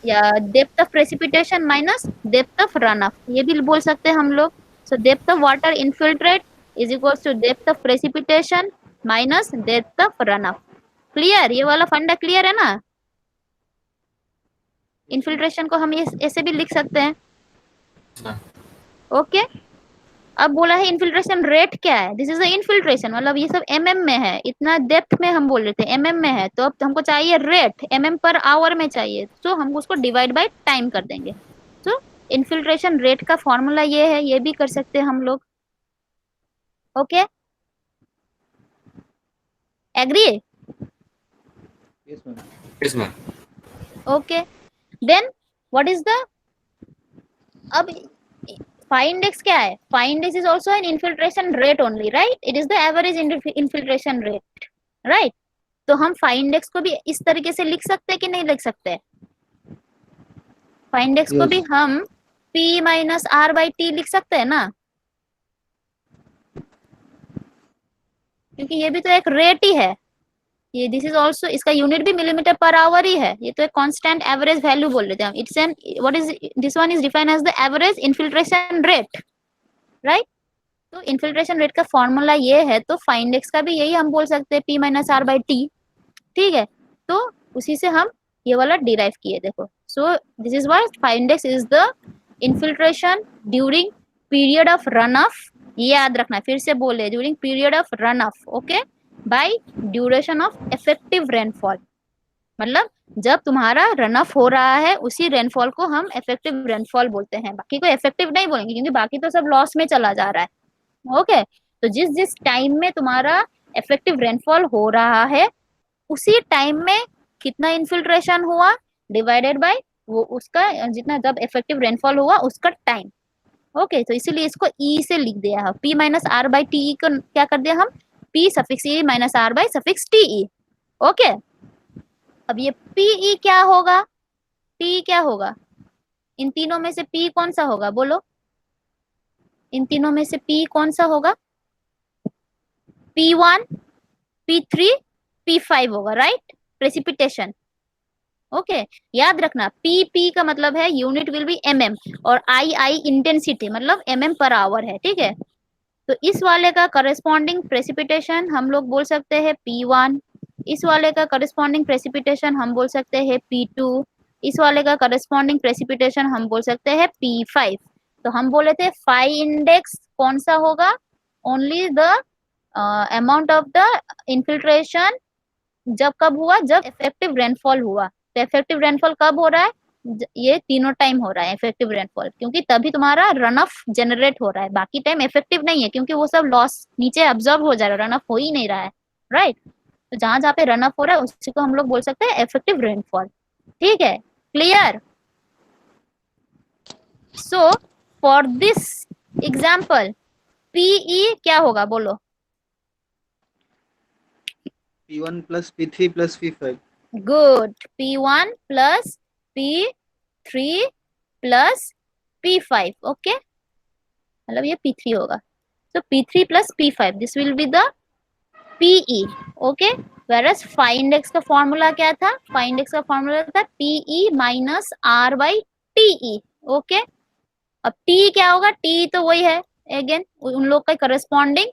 या depth of precipitation minus depth of run of, ये भी बोल सकते हैं हम लोग। So depth of water infiltrate is equals to depth of precipitation minus depth of run of, clear, ये वाला फंडा क्लियर है ना। इन्फिल्ट्रेशन को हम ऐसे भी लिख सकते हैं, ओके। अब बोला है इन्फिल्ट्रेशन रेट क्या है, दिस इज द इन्फिल्ट्रेशन, मतलब ये सब एमएम में है, इतना डेप्थ में हम बोल रहे थे एमएम में है, तो अब हमको चाहिए रेट एमएम पर आवर में चाहिए, तो हम उसको डिवाइड बाय टाइम कर देंगे। तो इन्फिल्ट्रेशन रेट का फॉर्मूला ये है, ये भी कर सकते हैं हम लोग। Okay, agree? Yes, ma'am. Yes ma'am. Okay, then what is the, अब phi index क्या है, phi index is also an infiltration rate only, right? It is the average infiltration rate, right? तो हम phi index को भी इस तरीके से लिख सकते हैं कि नहीं लिख सकते? phi index को Yes. भी हम p minus r by t लिख सकते हैं ना, क्योंकि ये भी तो एक रेट ही है, ये दिस इज ऑल्सो, इसका यूनिट भी मिलीमीटर पर आवर ही है, ये तो एक कांस्टेंट एवरेज वैल्यू बोल रहे थे हम, it's an, what is this one is defined as the average infiltration rate, right? तो इन्फिल्ट्रेशन रेट का फॉर्मूला ये है, तो फाइ इंडेक्स का भी यही हम बोल सकते हैं p minus r by T, ठीक है? तो उसी से हम ये वाला डिराइव किए, देखो, so this is what phi index is the infiltration during period of run of, ये याद रखना, फिर से बोले, during period of run off, okay, by duration of effective rainfall, मतलब जब तुम्हारा रन ऑफ हो रहा है उसी रेनफॉल को हम इफेक्टिव रेनफॉल बोलते हैं, बाकी को इफेक्टिव नहीं बोलेंगे क्योंकि बाकी तो सब लॉस में चला जा रहा है। ओके, तो जिस जिस टाइम में तुम्हारा इफेक्टिव रेनफॉल हो रहा है उसी टाइम में कितना इन्फिल्ट्रेशन हुआ डिवाइडेड बाय वो उसका जितना जब इफेक्टिव रेनफॉल हुआ उसका टाइम। ओके, तो इसीलिए इसको ई से लिख दिया है, p minus R by T को क्या कर दिया हम, p सफिक्स ई माइनस आर बाई सफिक्स टी ई। ओके, अब ये pe क्या होगा, p क्या होगा, इन तीनों में से p कौन सा होगा, बोलो, इन तीनों में से p कौन सा होगा, p1 p3 p5 होगा, राइट? प्रेसिपिटेशन। ओके, याद रखना p का मतलब है यूनिट विल बी mm और I इंटेंसिटी मतलब mm पर आवर है, ठीक है? तो इस वाले का करस्पॉन्डिंग प्रेसिपिटेशन हम लोग बोल सकते हैं p1, इस वाले का करस्पॉन्डिंग प्रेसिपिटेशन हम बोल सकते हैं p2, इस वाले का करस्पॉन्डिंग प्रेसिपिटेशन हम बोल सकते हैं p5। तो हम बोले थे फाइ इंडेक्स कौन सा होगा, only the amount of the infiltration जब कब हुआ, जब इफेक्टिव रेनफॉल हुआ। तो इफेक्टिव रेनफॉल कब हो रहा है, ये तीनों टाइम हो रहा है इफेक्टिव रेनफॉल, क्योंकि तभी तुम्हारा रन ऑफ जनरेट हो रहा है, बाकी टाइम इफेक्टिव नहीं है क्योंकि वो सब लॉस नीचे अब्जॉर्ब हो जा रहा है, रन ऑफ हो ही नहीं रहा है, राइट? तो जहां जहां पे रन ऑफ हो रहा है उसी को हम लोग बोल सकते हैं इफेक्टिव रेनफॉल, ठीक है? Clear? So for this example PE क्या होगा, बोलो? P1 plus P3 plus P5. Good, p1 plus p3 plus p5, okay, मतलब ये p3 होगा, so p3 plus p5 this will be the pe, okay. वेरस phi index का formula क्या था, फाइ इंडेक्स का फॉर्मूला था pe minus r by T, okay. अब t क्या होगा, t तो वही है अगेन उन लोग का करस्पॉन्डिंग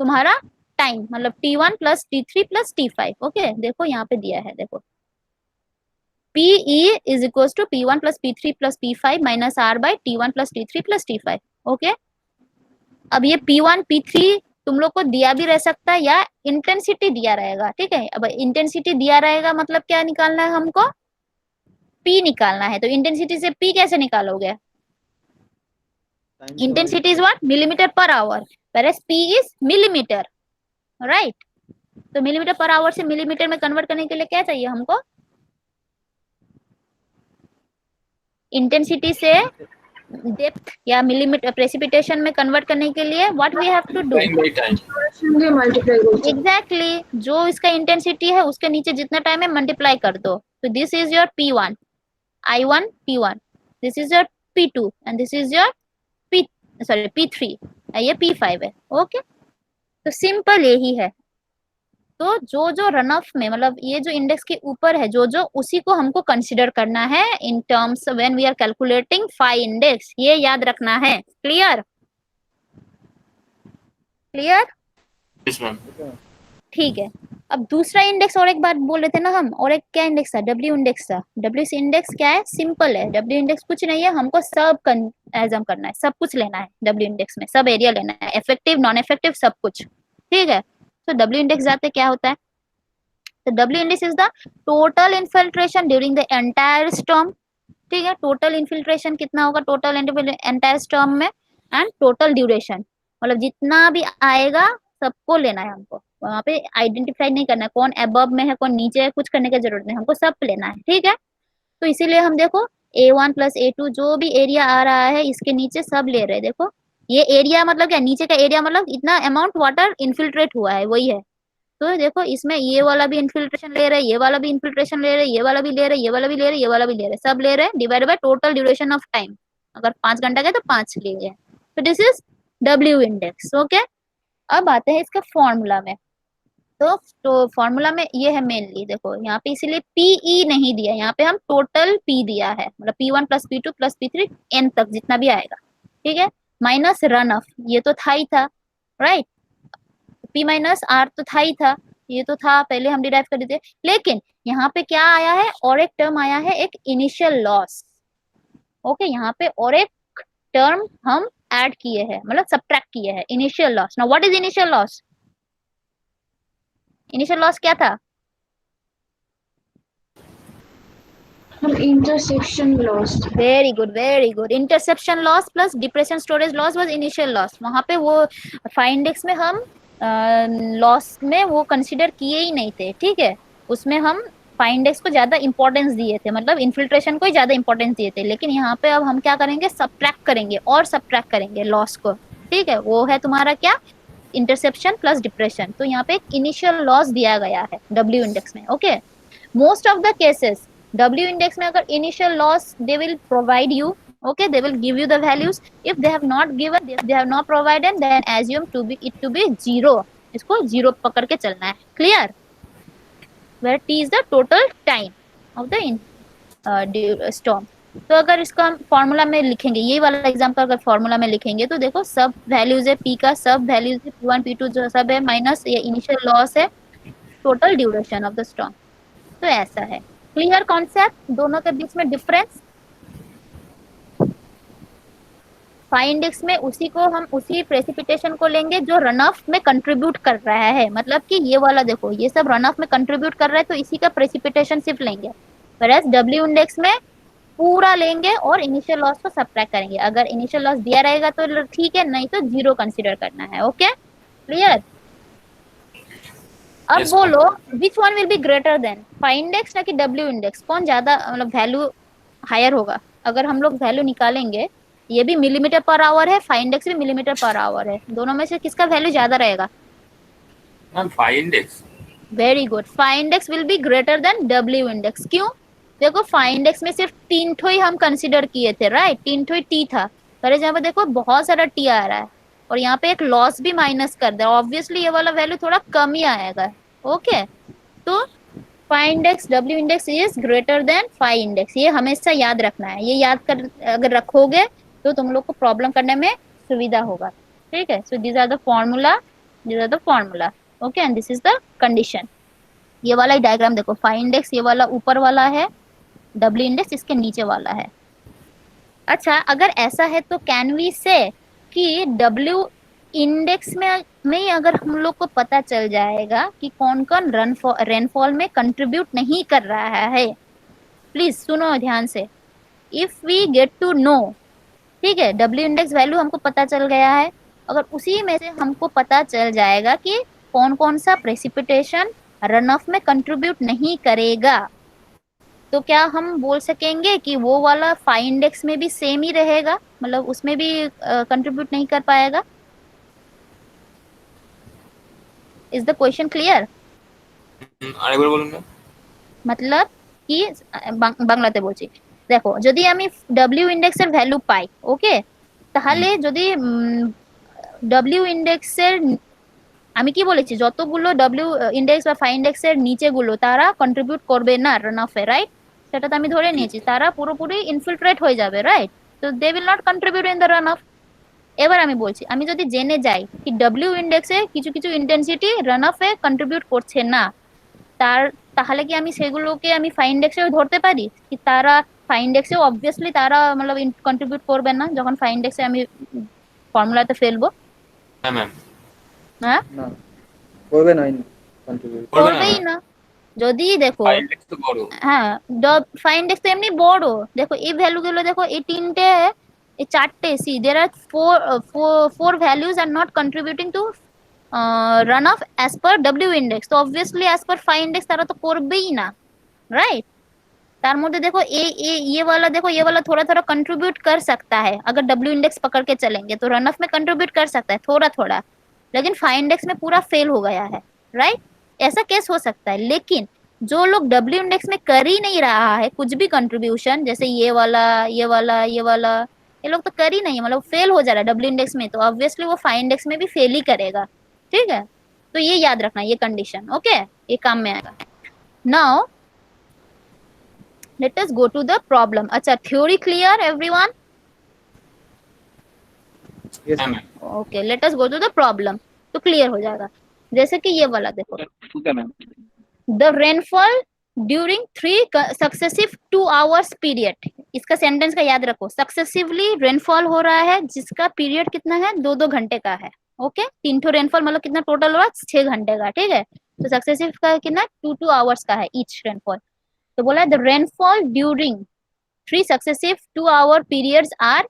तुम्हारा टाइम, मतलब t1 plus t3 plus t5, okay. देखो यहाँ पे दिया है, देखो pe is equal to p1 plus p3 plus p5 minus r by t1 plus t3 plus t5, okay. अब ये p1 p3 तुम लोग को दिया भी रह सकता है या इंटेंसिटी दिया रहेगा, ठीक है? अब इंटेंसिटी दिया रहेगा मतलब क्या निकालना है हमको, p निकालना है। तो इंटेंसिटी से p कैसे निकालोगे, intensity is what, millimetre per our, whereas p is millimetre, right? तो मिलीमीटर पर आवर से मिलीमीटर में कन्वर्ट करने के लिए क्या चाहिए हमको, इंटेंसिटी से डेप्थ या मिलीमीटर प्रेसिपिटेशन में कन्वर्ट करने के लिए what we have to do, time by time exactly जो इसका इंटेंसिटी है उसके नीचे जितना टाइम है मल्टीप्लाई कर दो। तो this is your p1 i1 p1, this is your p2 and this is your p3, ये p5 है, ओके। तो सिंपल यही है। तो जो जो रन ऑफ में मतलब ये जो इंडेक्स के ऊपर है जो जो उसी को हमको कंसीडर करना है in terms when we are calculating phi index, ये याद रखना है। क्लियर? क्लियर? Yes ma'am. ठीक है। अब दूसरा इंडेक्स और एक बात बोल रहे थे ना हम, और एक क्या इंडेक्स था, डब्ल्यू इंडेक्स था। डब्ल्यू इंडेक्स क्या है, सिंपल है। डब्ल्यू इंडेक्स कुछ नहीं है, हमको सब एग्जाम करना है, सब कुछ लेना है डब्ल्यू इंडेक्स में, सब एरिया लेना है, इफेक्टिव नॉन इफेक्टिव सब कुछ, ठीक है। तो डब्ल्यू इंडेक्स जाते क्या होता है, तो W index is the total infiltration during the entire storm, ठीक है। टोटल इन्फिल्ट्रेशन कितना होगा टोटल एंटायर स्टॉर्म में, एंड टोटल ड्यूरेशन, मतलब जितना भी आएगा सबको लेना है हमको, वहां पे आइडेंटिफाई नहीं करना है कौन अबव में है कौन नीचे है, कुछ करने की जरूरत नहीं, हमको सब लेना है, ठीक है। तो इसीलिए हम देखो A1 प्लस A2 जो भी एरिया आ रहा है इसके नीचे सब ले रहे हैं, देखो ये एरिया मतलब क्या, नीचे का एरिया मतलब इतना अमाउंट वाटर इन्फिल्ट्रेट हुआ है वही है। तो देखो इसमें ये वाला भी इन्फिल्ट्रेशन ले रहे हैं, ये वाला भी इन्फिल्ट्रेशन ले रहे हैं, ये वाला भी ले रहे हैं, ये वाला भी ले रहे हैं, ये वाला भी ले रहे हैं, सब ले रहे हैं, divide by total duration of time, अगर 5 घंटा का तो 5 लिए। तो this is W index, okay. अब आते हैं इसका फॉर्मूला में। तो फॉर्मूला में ये है मेनली, देखो यहाँ पे इसीलिए पीई नहीं दिया, यहाँ पे हम टोटल पी दिया है, मतलब P1 plus P2 plus P3 N तक जितना भी आएगा, ठीक है, माइनस रन ऑफ, ये तो था ही था, राइट। P माइनस आर तो था ही था, ये तो था पहले हम डिराइव कर देते, लेकिन यहाँ पे क्या आया है, और एक टर्म आया है, एक इनिशियल लॉस, ओके। यहाँ पे और एक टर्म हम ऐड किए हैं, मतलब सब्ट्रैक्ट किए हैं, initial loss. Now what is initial loss, initial loss क्या था, intersection loss. Very good, interception loss plus depression storage loss was initial loss. वहां पे वो फाइव इंडेक्स में हम लॉस में वो कंसीडर किए ही नहीं थे, ठीक है। उसमें हम फाइव इंडेक्स को ज्यादा इंपॉर्टेंस दिए थे, मतलब इन्फिल्ट्रेशन को ही ज्यादा इंपॉर्टेंस दिए थे, लेकिन यहाँ पे अब हम क्या करेंगे, सब्ट्रैक्ट करेंगे और सब्ट्रैक्ट करेंगे लॉस को, ठीक है। वो है तुम्हारा क्या, इंटरसेप्शन प्लस डिप्रेशन। तो यहाँ पे एक इनिशियल लॉस दिया गया है डब्ल्यू इंडेक्स में, okay. Most of the cases W index में अगर initial loss they will provide you, okay, they will give you the values. If they have not given, they have not provided, then assume it to be zero. इसको zero पकड़ के चलना है, clear? Where T is the total time of the storm. तो अगर इसका हम formula में लिखेंगे, ये वाला एग्जाम्पल अगर फॉर्मूला में लिखेंगे तो देखो सब वैल्यूज है P का, सब वैल्यूज है P1 P2 जो सब है, माइनस ये इनिशियल लॉस है, total duration of the storm. तो ऐसा है, क्लियर कॉन्सेप्ट, दोनों के बीच में डिफरेंस। फाइव इंडेक्स में उसी को हम उसी प्रेसिपिटेशन को लेंगे जो रन ऑफ में कंट्रीब्यूट कर रहा है, मतलब कि ये वाला देखो ये सब रन ऑफ में कंट्रीब्यूट कर रहा है, तो इसी का प्रेसिपिटेशन सिर्फ लेंगे। whereas डब्ल्यू इंडेक्स में पूरा लेंगे और इनिशियल लॉस को सब्ट्रैक्ट करेंगे, अगर इनिशियल लॉस दिया रहेगा तो ठीक है, नहीं तो जीरो कंसीडर करना है, ओके क्लियर। अब Yes, बोलो which one will be greater then five index ना कि डब्ल्यू इंडेक्स, कौन ज्यादा मतलब वैल्यू हायर होगा। अगर हम लोग वैल्यू निकालेंगे, ये भी मिलीमीटर पर आवर है, फाइव इंडेक्स भी मिलीमीटर पर आवर है, दोनों में से किसका वैल्यू ज्यादा रहेगा, ma'am five index. Very good, five index will be greater than W index. क्यों, देखो फाइव इंडेक्स में सिर्फ 3 ठो ही हम कंसिडर किए थे, राइट, 3 ठो ही टी था, पर यहाँ पे देखो बहुत सारा टी आ रहा है, और यहाँ पे एक लॉस भी माइनस कर दे, ऑब्वियसली ये वाला वैल्यू थोड़ा कम ही आएगा, ओके। तो five index W index is greater then five index, ये हमेशा याद रखना है, ये याद कर अगर रखोगे तो तुम लोग को प्रॉब्लम करने में सुविधा होगा, ठीक है। So this are the formula, okay, and this is the condition. ये वाला ही डायग्राम देखो, फाइव इंडेक्स ये वाला ऊपर वाला है, डब्ल्यू इंडेक्स इसके नीचे वाला है। अच्छा, अगर ऐसा है तो कैन वी से कि डब्ल्यू इंडेक्स में अगर हम लोग को पता चल जाएगा कि कौन कौन रेनफॉल में कंट्रीब्यूट नहीं कर रहा है, प्लीज सुनो ध्यान से, if we get to know, ठीक है, डब्ल्यू इंडेक्स वैल्यू हमको पता चल गया है, अगर उसी में से हमको पता चल जाएगा कि कौन कौन सा प्रेसिपिटेशन रन ऑफ में कंट्रीब्यूट नहीं करेगा, तो क्या हम बोल सकेंगे कि वो वाला फाइव इंडेक्स में भी सेम ही रहेगा, मतलब उसमें भी कंट्रीब्यूट नहीं कर पाएगा। Is the question clear? আরেকবার বলুন না। मतलब কি বাংলাতে বলছি, দেখো যদি আমি ডব্লিউ ইন্ডেক্সের ভ্যালু পাই, ওকে, তাহলে যদি ডব্লিউ ইন্ডেক্সের আমি কি বলেছি যতগুলো ডব্লিউ ইন্ডেক্স বা ফাইভ ইন্ডেক্সের নিচেগুলো তারা কন্ট্রিবিউট করবে না রান অফে, রাইট, সেটা তো আমি ধরে নিয়েছি, তারা পুরোপুরি ইনফিল্ট্রেট হয়ে যাবে, রাইট, তো they will not contribute in the run off. এবার আমি বলছি, আমি যদি জেনে যাই কি ডব্লিউ ইন্ডেক্সে কিছু কিছু ইন্টেন্সিটি রান অফে কন্ট্রিবিউট করছে না, তাহলে কি আমি সেগুলোকে আমি ফাই ইন্ডেক্সে ধরতে পারি কি তারা ফাই ইন্ডেক্সে অবভিয়াসলি তারা मतलब কন্ট্রিবিউট করবে না যখন ফাই ইন্ডেক্সে আমি ফর্মুলাতে ফেলবো হ্যাঁ ম্যাম, হ্যাঁ না করবে না কন্ট্রিবিউট। করবে না করবেই ম্যাম, না যদি দেখো ফাইল টেক্সট তো বড়। হ্যাঁ ফাই ইন্ডেক্স তো এমনি বড় দেখো এই ভ্যালু গুলো দেখো এই তিনটে এই চারটে see there are four values are not contributing to run off as per w index तो obviously as per phi index তারা তো করবেই না राइट तार मध्य देखो ये वाला थोड़ा थोड़ा कंट्रीब्यूट कर सकता है अगर डब्ल्यू इंडेक्स पकड़ के चलेंगे तो रन ऑफ में कंट्रीब्यूट कर सकता है थोड़ा थोड़ा लेकिन फाई इंडेक्स में पूरा फेल हो गया है राइट ऐसा केस हो सकता है लेकिन जो लोग डब्ल्यू इंडेक्स में कर ही नहीं रहा है कुछ भी कंट्रीब्यूशन जैसे ये वाला ये वाला ये वाला ये लोग तो कर ही नहीं है मतलब फेल हो जा रहा है डब्ल्यू इंडेक्स में तो ऑब्वियसली वो फाई इंडेक्स में भी फेल ही करेगा ठीक है तो ये याद रखना ये कंडीशन ओके ये काम में आएगा now let us go to the problem अच्छा theory clear everyone यस हाँ ma'am, okay let us go to the problem तो clear हो जाएगा जैसे कि ये वाला देखो ठीक है ma'am. the rainfall during 3 successive 2 hours period इसका सेंटेंस का याद रखो सक्सेसिवली रेनफॉल हो रहा है जिसका पीरियड कितना है 2-2 घंटे का है ओके 3 रेनफॉल मतलब कितना टोटल हुआ 6 घंटे का ठीक है तो सक्सेसिव का कितना 2-2 आवर्स का है ईच रेनफॉल तो बोला the rainfall during 3 successive 2 hour periods are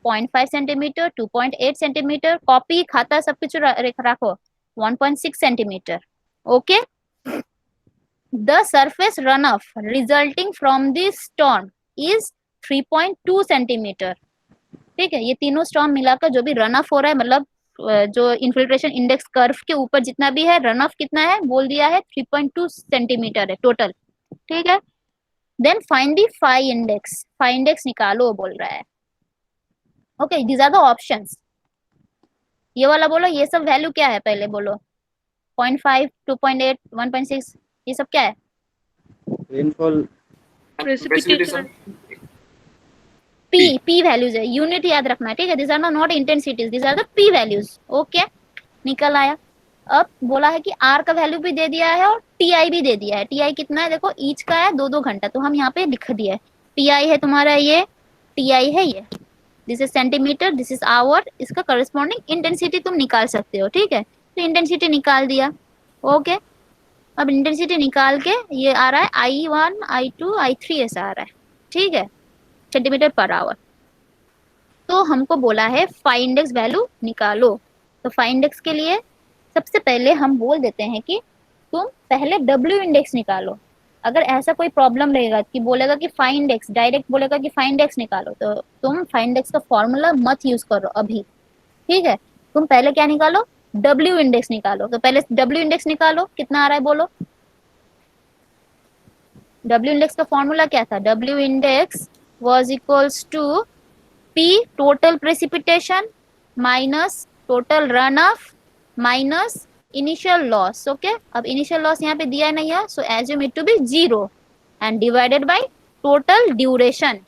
0.5 centimetre 2.8 centimetre copy खाता सब कुछ रखो 1.6 centimetre okay the surface run off resulting from this storm is 3.2 centimetre ठीक है ये तीनों स्टॉर्म मिलाकर जो भी रन ऑफ हो रहा है मतलब जो इन्फिल्ट्रेशन इंडेक्स कर्व के ऊपर जितना भी है रन ऑफ कितना है बोल दिया है 3.2 सेंटीमीटर है टोटल ठीक है then find the phi index निकालो बोल रहा है okay these are the options ये वाला बोलो ये सब वैल्यू क्या है पहले बोलो 0.5 2.8 1.6 ये सब क्या है रेनफॉल प्रेसिपिटेशन, पी वैल्यूज है यूनिट याद रखना है ठीक है these are not intensities these are the P values okay निकल आया अब बोला है कि आर का वैल्यू भी दे दिया है और टीआई भी दे दिया है टीआई कितना है देखो ईच का है 2-2 घंटा तो हम यहाँ पे लिख दिया है टीआई है तुम्हारा ये टीआई है ये this is centimetre this is hour इसका करस्पॉन्डिंग इंटेंसिटी तुम निकाल सकते हो ठीक है तो इंटेंसिटी निकाल दिया ओके अब इंटेंसिटी निकाल के ये आ रहा है I1 I2 I3 ऐसा आ रहा है ठीक है सेंटीमीटर पर आवर तो हमको बोला है फाई इंडेक्स वैल्यू निकालो तो फाई इंडेक्स के लिए सबसे पहले हम बोल देते हैं कि तुम पहले W इंडेक्स निकालो अगर ऐसा कोई प्रॉब्लम रहेगा कि बोलेगा कि फाई इंडेक्स डायरेक्ट बोलेगा कि फाई इंडेक्स निकालो तो तुम फाई इंडेक्स का फॉर्मूला मत यूज करो अभी ठीक है तुम पहले क्या निकालो W इंडेक्स निकालो तो पहले W इंडेक्स निकालो कितना आ रहा है बोलो W इंडेक्स का फॉर्मूला क्या था W index was equals to P total precipitation minus total runoff minus initial loss okay अब initial loss यहाँ पे दिया नहीं है so assume it to be 0 and divided by total duration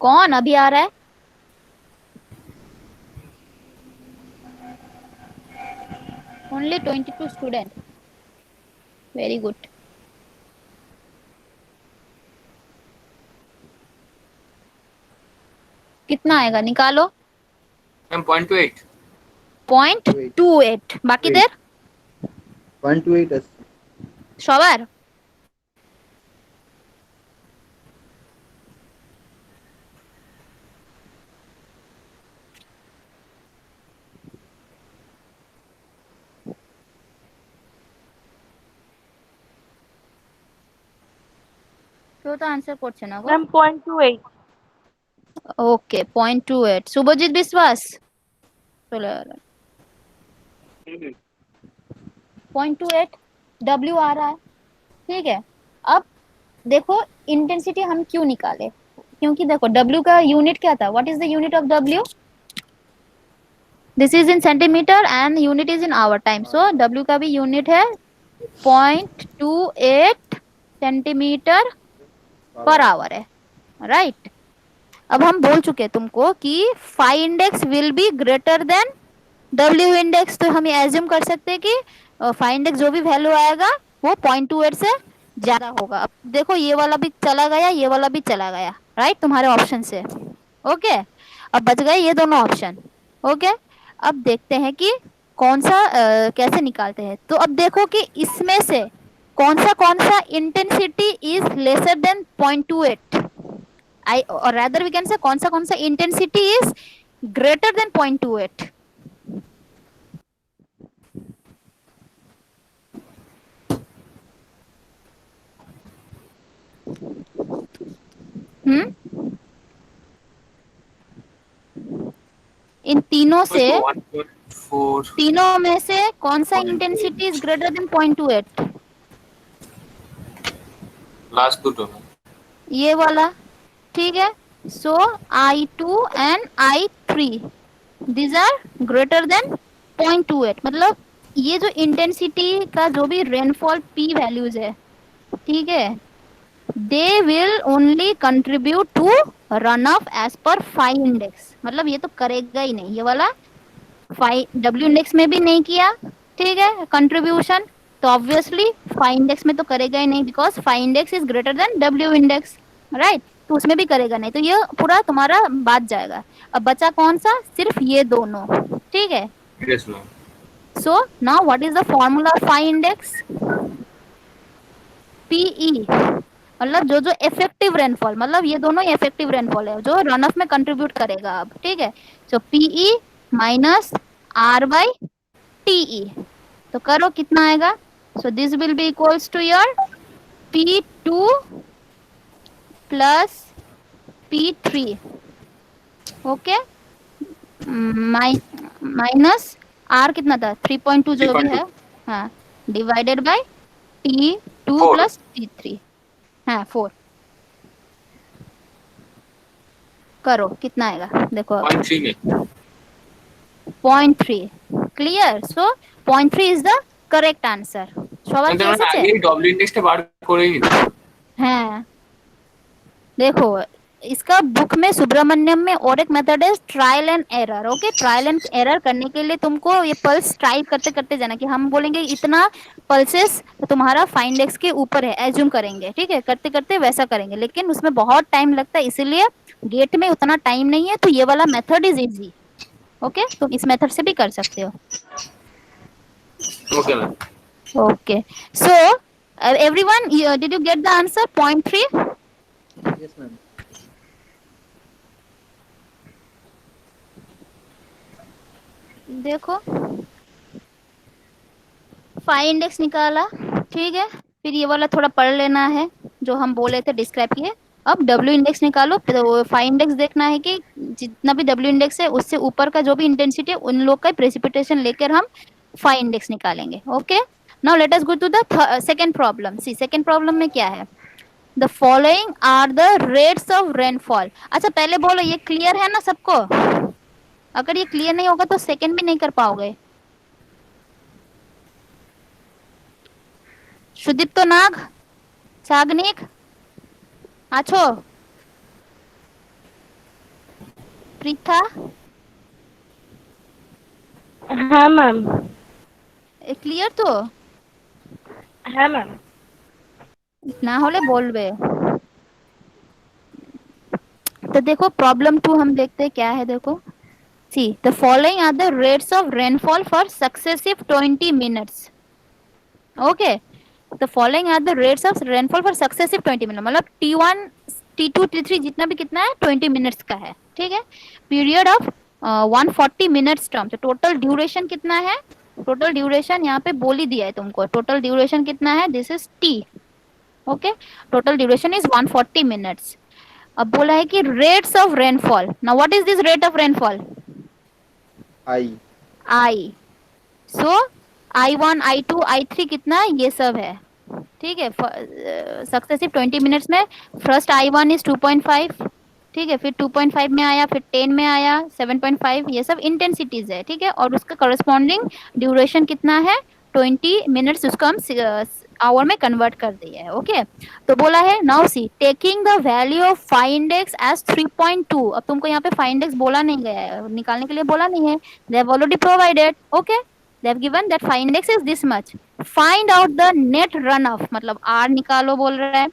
कौन अभी आ रहा है only 22 student very good कितना आएगा निकालो मैम 0.28, 0.28 বাকিদের 128 আছে সবার কেউ তো আনসার করছে না গো मैम 0.28 ओके 0.28 शुभजीत विश्वास चलो 0.28 W आ रहा है ठीक है अब देखो इंटेंसिटी हम क्यों निकाले क्योंकि देखो W का यूनिट क्या था what is the unit of W this is in centimetre and unit is in hour time so W का भी यूनिट है 0.28 सेंटीमीटर पर आवर है राइट अब हम बोल चुके हैं तुमको कि phi index will be greater than W index तो हम ये एज्यूम कर सकते हैं कि फाई इंडेक्स जो भी वैल्यू आएगा वो 0.28 से ज्यादा होगा। अब देखो ये वाला भी चला गया, ये वाला भी चला गया, राइट, तुम्हारे ऑप्शन से। ओके, अब बच गए ये दोनों ऑप्शन। ओके, अब देखते हैं कि कौन सा कैसे निकालते हैं। तो अब देखो कि इसमें से कौन सा intensity is lesser than 0.28, I और रादर वी कैन से कौन सा इंटेंसिटी इज ग्रेटर देन 0.28। इन तीनों से, 1.4 तीनों में से कौन सा intensity is greater than 0.28? Last two में ये वाला, ठीक है। So I2 and I3 these are greater than 0.28, मतलब ये जो इंटेंसिटी का जो भी रेनफॉल P वैल्यूज है, ठीक है, they will only contribute to run of as per phi index, मतलब ये तो करेगा ही नहीं, ये वाला फाई W इंडेक्स में भी नहीं किया, ठीक है, कंट्रीब्यूशन, तो ऑब्वियसली फाई इंडेक्स में तो करेगा ही नहीं, because phi index is greater than W index, right, तो उसमें भी करेगा नहीं, तो ये पूरा तुम्हारा बात जाएगा। अब बचा कौन सा? सिर्फ ये दोनों, ठीक है। Yes ma'am. So now what is the formula of phi index? PE, मतलब जो जो इफेक्टिव रेनफॉल, मतलब ये दोनों ही इफेक्टिव रेनफॉल है जो रन ऑफ में कंट्रीब्यूट करेगा अब, ठीक है। So PE minus R by TE, तो करो कितना आएगा? So this will be equals to your P2 plus P3, okay, minus R कितना था? 3.2 जो भी है, हाँ, divided by T2 4 plus T3, हाँ 4, करो कितना आएगा देखो। 0.3 में 0.3, clear? So 0.3 is the correct answer. সবার কি এসেছে? আগে ডব্লিউ ইন্ডেক্সটা বার করে নিতে। হ্যাঁ, देखो इसका बुक में सुब्रमण्यम में और एक मेथड है trial and error. Okay, trial and error करने के लिए तुमको ये पल्स ट्राई करते करते जाना, कि हम बोलेंगे इतना पल्सेस तुम्हारा फाइंड इंडेक्स के ऊपर है, एज्यूम करेंगे, ठीक है, करते करते वैसा करेंगे, लेकिन उसमें बहुत टाइम लगता है, इसीलिए गेट में उतना टाइम नहीं है, तो ये वाला मेथड इज इजी। ओके, तुम इस मेथड से भी कर सकते हो। Okay ma'am. Okay, so everyone, did you get the answer 0.3? Yes ma'am. देखो फाई इंडेक्स निकाला, ठीक है, फिर ये वाला थोड़ा पढ़ लेना है जो हम बोले थे, डिस्क्राइब किए। अब डब्ल्यू इंडेक्स निकालो, तो फाई इंडेक्स देखना है कि जितना भी डब्ल्यू इंडेक्स है उससे ऊपर का जो भी इंटेंसिटी है उन लोग का प्रेसिपिटेशन लेकर हम फाई इंडेक्स निकालेंगे। Okay, now let us go to the second problem. See second problem में क्या है? The following are the rates of rainfall. अच्छा पहले बोलो ये क्लियर है ना सबको? अगर ये क्लियर नहीं होगा तो सेकंड भी नहीं कर पाओगे। সুদীপ্ত নাগ, সাগনিক আছো? পৃথা, হ্যাঁ ম্যাম। ক্লিয়ার তো? হ্যাঁ ম্যাম। না হলে বলবে। तो देखो प्रॉब्लम 2 हम देखते हैं क्या है। देखो, see the following are the rates of rainfall for successive 20 minutes. Okay, the following are the rates of rainfall for successive 20 minute, मतलब T1 T2 T3 जितना भी कितना है 20 मिनट्स का है, ठीक है। पीरियड ऑफ 140 मिनट्स टर्म, तो टोटल ड्यूरेशन कितना है? टोटल ड्यूरेशन यहाँ पे बोल ही दिया है तुमको, टोटल ड्यूरेशन कितना है? This is T। Okay, total duration is 140 minutes. अब बोला है कि rates of rainfall. Now what is this rate of rainfall? I. So I1 I2 I3 कितना है? ये सब है, ठीक है। सक्सेसिव 20 मिनट्स में फर्स्ट I1 इज 2.5, ठीक है, फिर 2.5 में आया, फिर 10 में आया, 7.5, ये सब इंटेंसिटीज है, ठीक है। और उसका करस्पॉन्डिंग ड्यूरेशन कितना है? 20 मिनट्स, उसको हम आवर में कन्वर्ट कर दिया है। ओके, तो बोला है now see taking the value of phi index as 3.2। अब तुमको यहाँ पे फाई इंडेक्स बोला नहीं गया है, निकालने के लिए बोला नहीं है, they have already provided. Okay, they have given that phi index is this much, find out the net run of, मतलब आर निकालो बोल रहा है,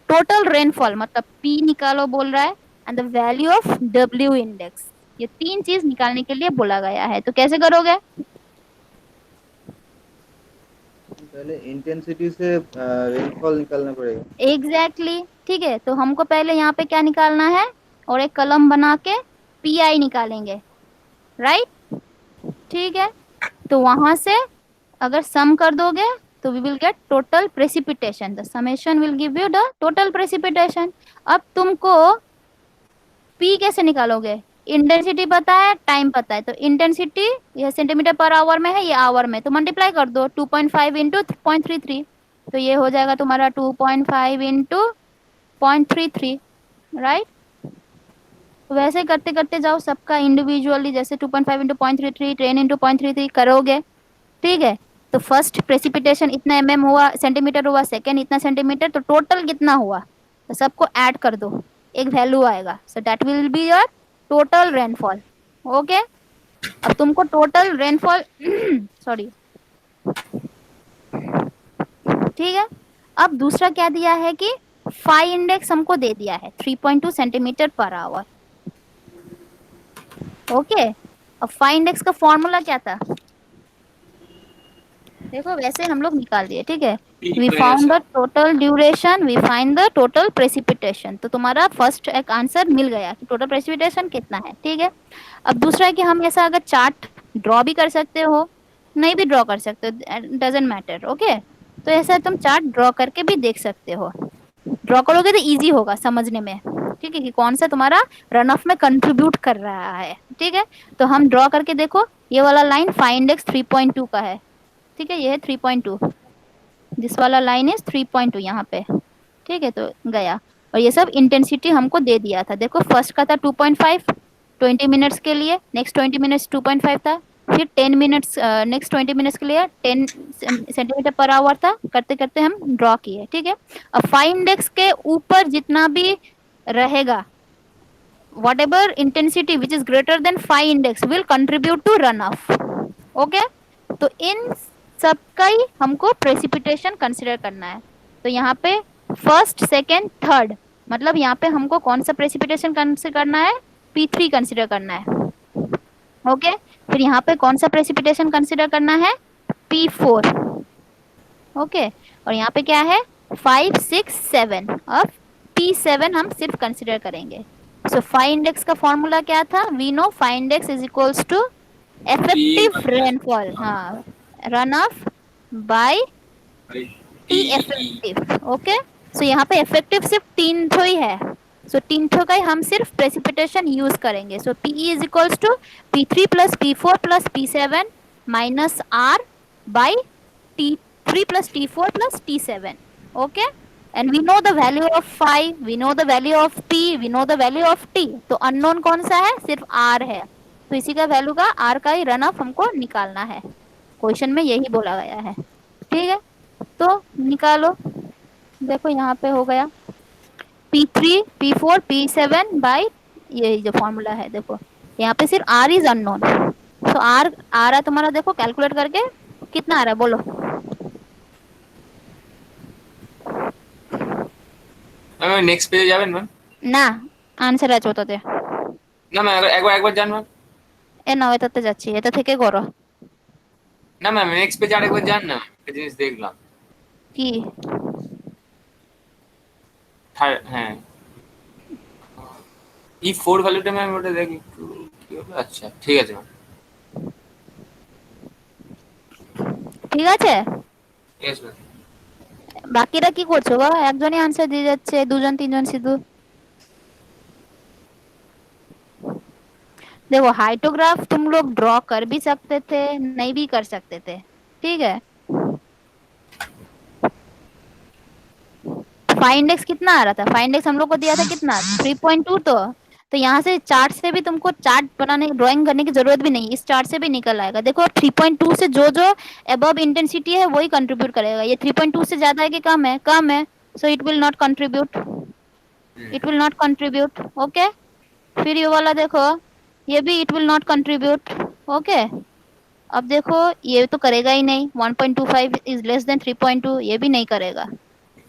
टोटल रेनफॉल मतलब पी निकालो बोल रहा है, and the value of W index. ये तीन चीज निकालने के लिए बोला गया है। तो कैसे करोगे? पहले इंटेंसिटी से रेनफॉल निकालना पड़ेगा। एग्जैक्टली ठीक है, तो हमको पहले यहाँ पे क्या निकालना है, और एक कलम बना के पी आई निकालेंगे, राइट? ठीक है, तो वहां से अगर सम कर दोगे तो we will get total precipitation, the summation will give you the total precipitation. अब तुमको पी कैसे निकालोगे? इंटेंसिटी पता है, टाइम पता है, तो इंटेंसिटी यह सेंटीमीटर पर आवर में है, ये आवर में, तो मल्टीप्लाई कर दो 2.5 इंटू 0.33, तो ये हो जाएगा तुम्हारा 2.5 इंटू 0.33, राइट? वैसे करते करते जाओ सबका इंडिविजुअली, जैसे 2.5 इंटू 0.33, 10 इंटू 0.33 करोगे, ठीक है? तो फर्स्ट प्रेसिपिटेशन इतना mm हुआ, सेंटीमीटर हुआ, सेकेंड इतना सेंटीमीटर, तो टोटल कितना हुआ, तो सबको ऐड कर दो, एक वैल्यू आएगा, so that will be your total rainfall. Okay, अब तुमको टोटल रेनफॉल सॉरी, ठीक है। अब दूसरा क्या दिया है कि फाई इंडेक्स हमको दे दिया है 3.2 सेंटीमीटर पर आवर। ओके, अब फाई इंडेक्स का फॉर्मूला क्या था, देखो वैसे हम लोग निकाल दिए, ठीक है। We found the total duration, we find the total precipitation, तो तुम्हारा फर्स्ट एक आंसर मिल गया कि टोटल प्रेसिपिटेशन कितना है, ठीक है। अब दूसरा है कि हम ऐसा अगर चार्ट ड्रॉ भी कर सकते हो, नहीं भी ड्रॉ कर सकते हो, डजेंट मैटर। ओके, तो ऐसा तुम चार्ट ड्रॉ करके भी देख सकते हो, ड्रॉ करोगे तो इजी होगा समझने में, ठीक है, कि कौन सा तुम्हारा रन ऑफ में कंट्रीब्यूट कर रहा है, ठीक है। तो हम ड्रॉ करके देखो, ये वाला लाइन फाई इंडेक्स 3.2 का है, ठीक है, ये है 3.2, दिस वाला लाइन इज 3.2 यहाँ पे, ठीक है, तो गया। और ये सब इंटेंसिटी हमको दे दिया था, देखो फर्स्ट का था 2.5 20 मिनट्स के लिए, नेक्स्ट 20 मिनट्स 2.5 था, फिर 10 मिनट्स नेक्स्ट 20 मिनट्स के लिए 10 सेंटीमीटर पर आवर था, करते करते हम ड्रॉ किए, ठीक है। अब फाई इंडेक्स के ऊपर जितना भी रहेगा, whatever intensity which is greater than phi index will contribute to runoff। Okay, तो इन सब का ही हमको प्रेसिपिटेशन कंसिडर करना है। तो यहाँ पे फर्स्ट सेकेंड थर्ड, मतलब यहाँ पे हमको कौन सा प्रेसिपिटेशन कंसिडर करना है, P3 कंसिडर करना है। ओके, फिर यहाँ पे कौन सा प्रेसिपिटेशन कंसिडर करना है, P4। ओके, और यहाँ पे क्या है 5 6 7, अब P7 हम सिर्फ कंसिडर करेंगे। सो फाई इंडेक्स का फॉर्मूला क्या था, we know phi index is equals to effective rainfall, हाँ, runoff by T effective. Okay, so यहाँ पे इफेक्टिव सिर्फ 3 ठो ही है, सो 3 ठो का ही हम सिर्फ प्रेसिपिटेशन यूज करेंगे। So P is equals to P3 plus P4 plus P7 minus R by T3 plus T4 plus T7। Okay, and we know the value of phi, we know the value of p, we know the value of t, तो unknown कौन सा है, सिर्फ r है, तो इसी का value का r का ही रन ऑफ हमको निकालना है, क्वेश्चन में यही बोला गया है, ठीक है। तो निकालो, देखो यहाँ पे हो गया P3 P4 P7 बाई ये जो फॉर्मूला है, देखो यहाँ पे सिर्फ r इज अननोन, तो r आ रहा है तुम्हारा, देखो कैलकुलेट करके कितना आ रहा है बोलो। ম্যাম নেক্সট পেজে যাবেন ম্যাম? না, আনসার আছে ওটাতে, না ম্যাম একবার যান ম্যাম। এ নাও এটাতে যাচ্ছি, এটা থেকে করো। না ম্যাম নেক্সট পেজে আরেকবার যান না, একটা জিনিস দেখলাম। কি? হ্যাঁ E4 ভ্যালুটা ম্যাম ওটা দেখি একটু কি হবে। আচ্ছা ঠিক আছে ম্যাম, ঠিক আছে, ইয়েস ম্যাম। বাকিরা কি করছো বাবা, একজনই আনসার দিয়ে যাচ্ছে, দুজন তিনজন শুধু। देखो हाइटोग्राफ तुम लोग ड्रॉ कर भी सकते थे, नहीं भी कर सकते थे, ठीक है। फाई इंडेक्स कितना आ रहा था, फाई इंडेक्स हम लोग को दिया था कितना 3.2, तो तो यहाँ से चार्ट से भी तुमको चार्ट बनाने ड्राइंग करने की जरूरत भी नहीं, इस चार्ट से भी निकल आएगा। देखो 3.2 से जो जो अबव इंटेंसिटी है वही कंट्रीब्यूट करेगा। ये 3.2 से ज्यादा है कि कम है? कम है, so it will not contribute, it will not contribute. Okay, फिर ये वाला देखो, ये भी it will not contribute. Okay, अब देखो ये तो करेगा ही नहीं, 1.25 इज लेस देन 3.2, ये भी नहीं करेगा।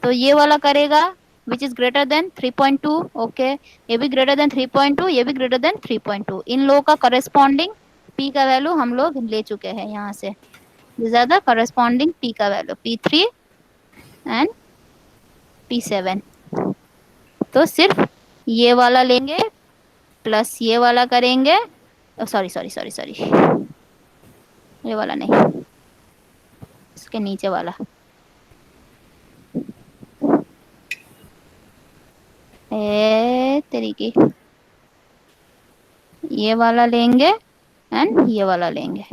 तो ये वाला करेगा which is greater then 3.2। Okay, ये भी ग्रेटर देन 3.2, ये भी ग्रेटर देन 3.2। इन लोगों का करस्पॉन्डिंग पी का वैल्यू हम लोग ले चुके हैं यहाँ से। This are the corresponding P का वैल्यू, P3 एंड P7। तो सिर्फ ये वाला लेंगे प्लस ये वाला करेंगे, सॉरी सॉरी सॉरी सॉरी, ये वाला नहीं, इसके नीचे वाला, तरीके, ये वाला लेंगे एंड ये वाला लेंगे,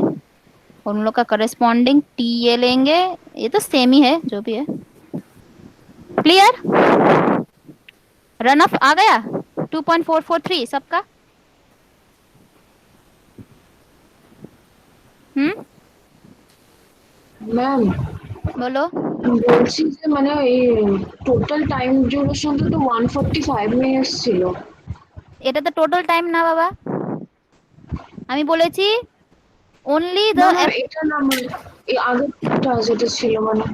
उन लोग का करस्पॉन्डिंग टी ये लेंगे। ये तो सेम ही है जो भी है। क्लियर? रन ऑफ आ गया 2.443 सबका। ম্যাম बोलो। বলছি যে মানে এই টোটাল টাইম ডিউরেশনটা তো 145 মিনিটস ছিল। এটা তো টোটাল টাইম না বাবা, আমি বলেছি only না the ম্যাম এটা না মানে এই আগেরটা যেটা ছিল মানে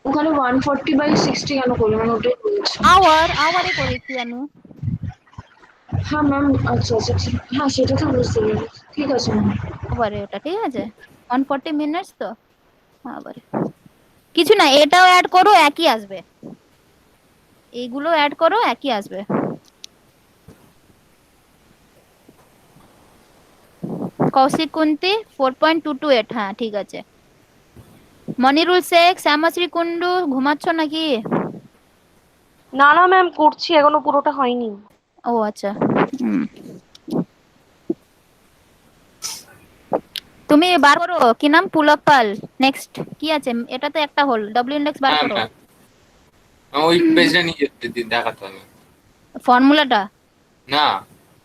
ওখানে 140/60 কেন করলেন মানে ওটাই বলেছি। আওয়ারে করেছি আমি। হ্যাঁ ম্যাম আচ্ছা আচ্ছা ঠিক, হ্যাঁ সেটা তো বুঝতে পেরেছি, ঠিক আছে ম্যাম। আওয়ারে ওটা ঠিক আছে, 140 মিনিটস তো আওয়ারে। কিছু না, এটাও অ্যাড করো একই আসবে, এইগুলো অ্যাড করো একই আসবে। কৌশিক কুন্তি 4.228, হ্যাঁ ঠিক আছে। মনিরুল শেখ, শ্যামাশ্রী কুন্ডু, ঘুমাচ্ছ নাকি? না না ম্যাম, করছি, এখনো পুরোটা হয়নি। ও আচ্ছা, তুমি বার করো কি নাম, পুলক পাল। নেক্সট কি আছে? এটা তো একটা হল, ডব্লিউ ইন্ডেক্স বার হ্যাঁ করো, ম্যাম, ওই পেজটা নিয়ে যেতে দিন, দেখাতে হবে। ফর্মুলাটা। না,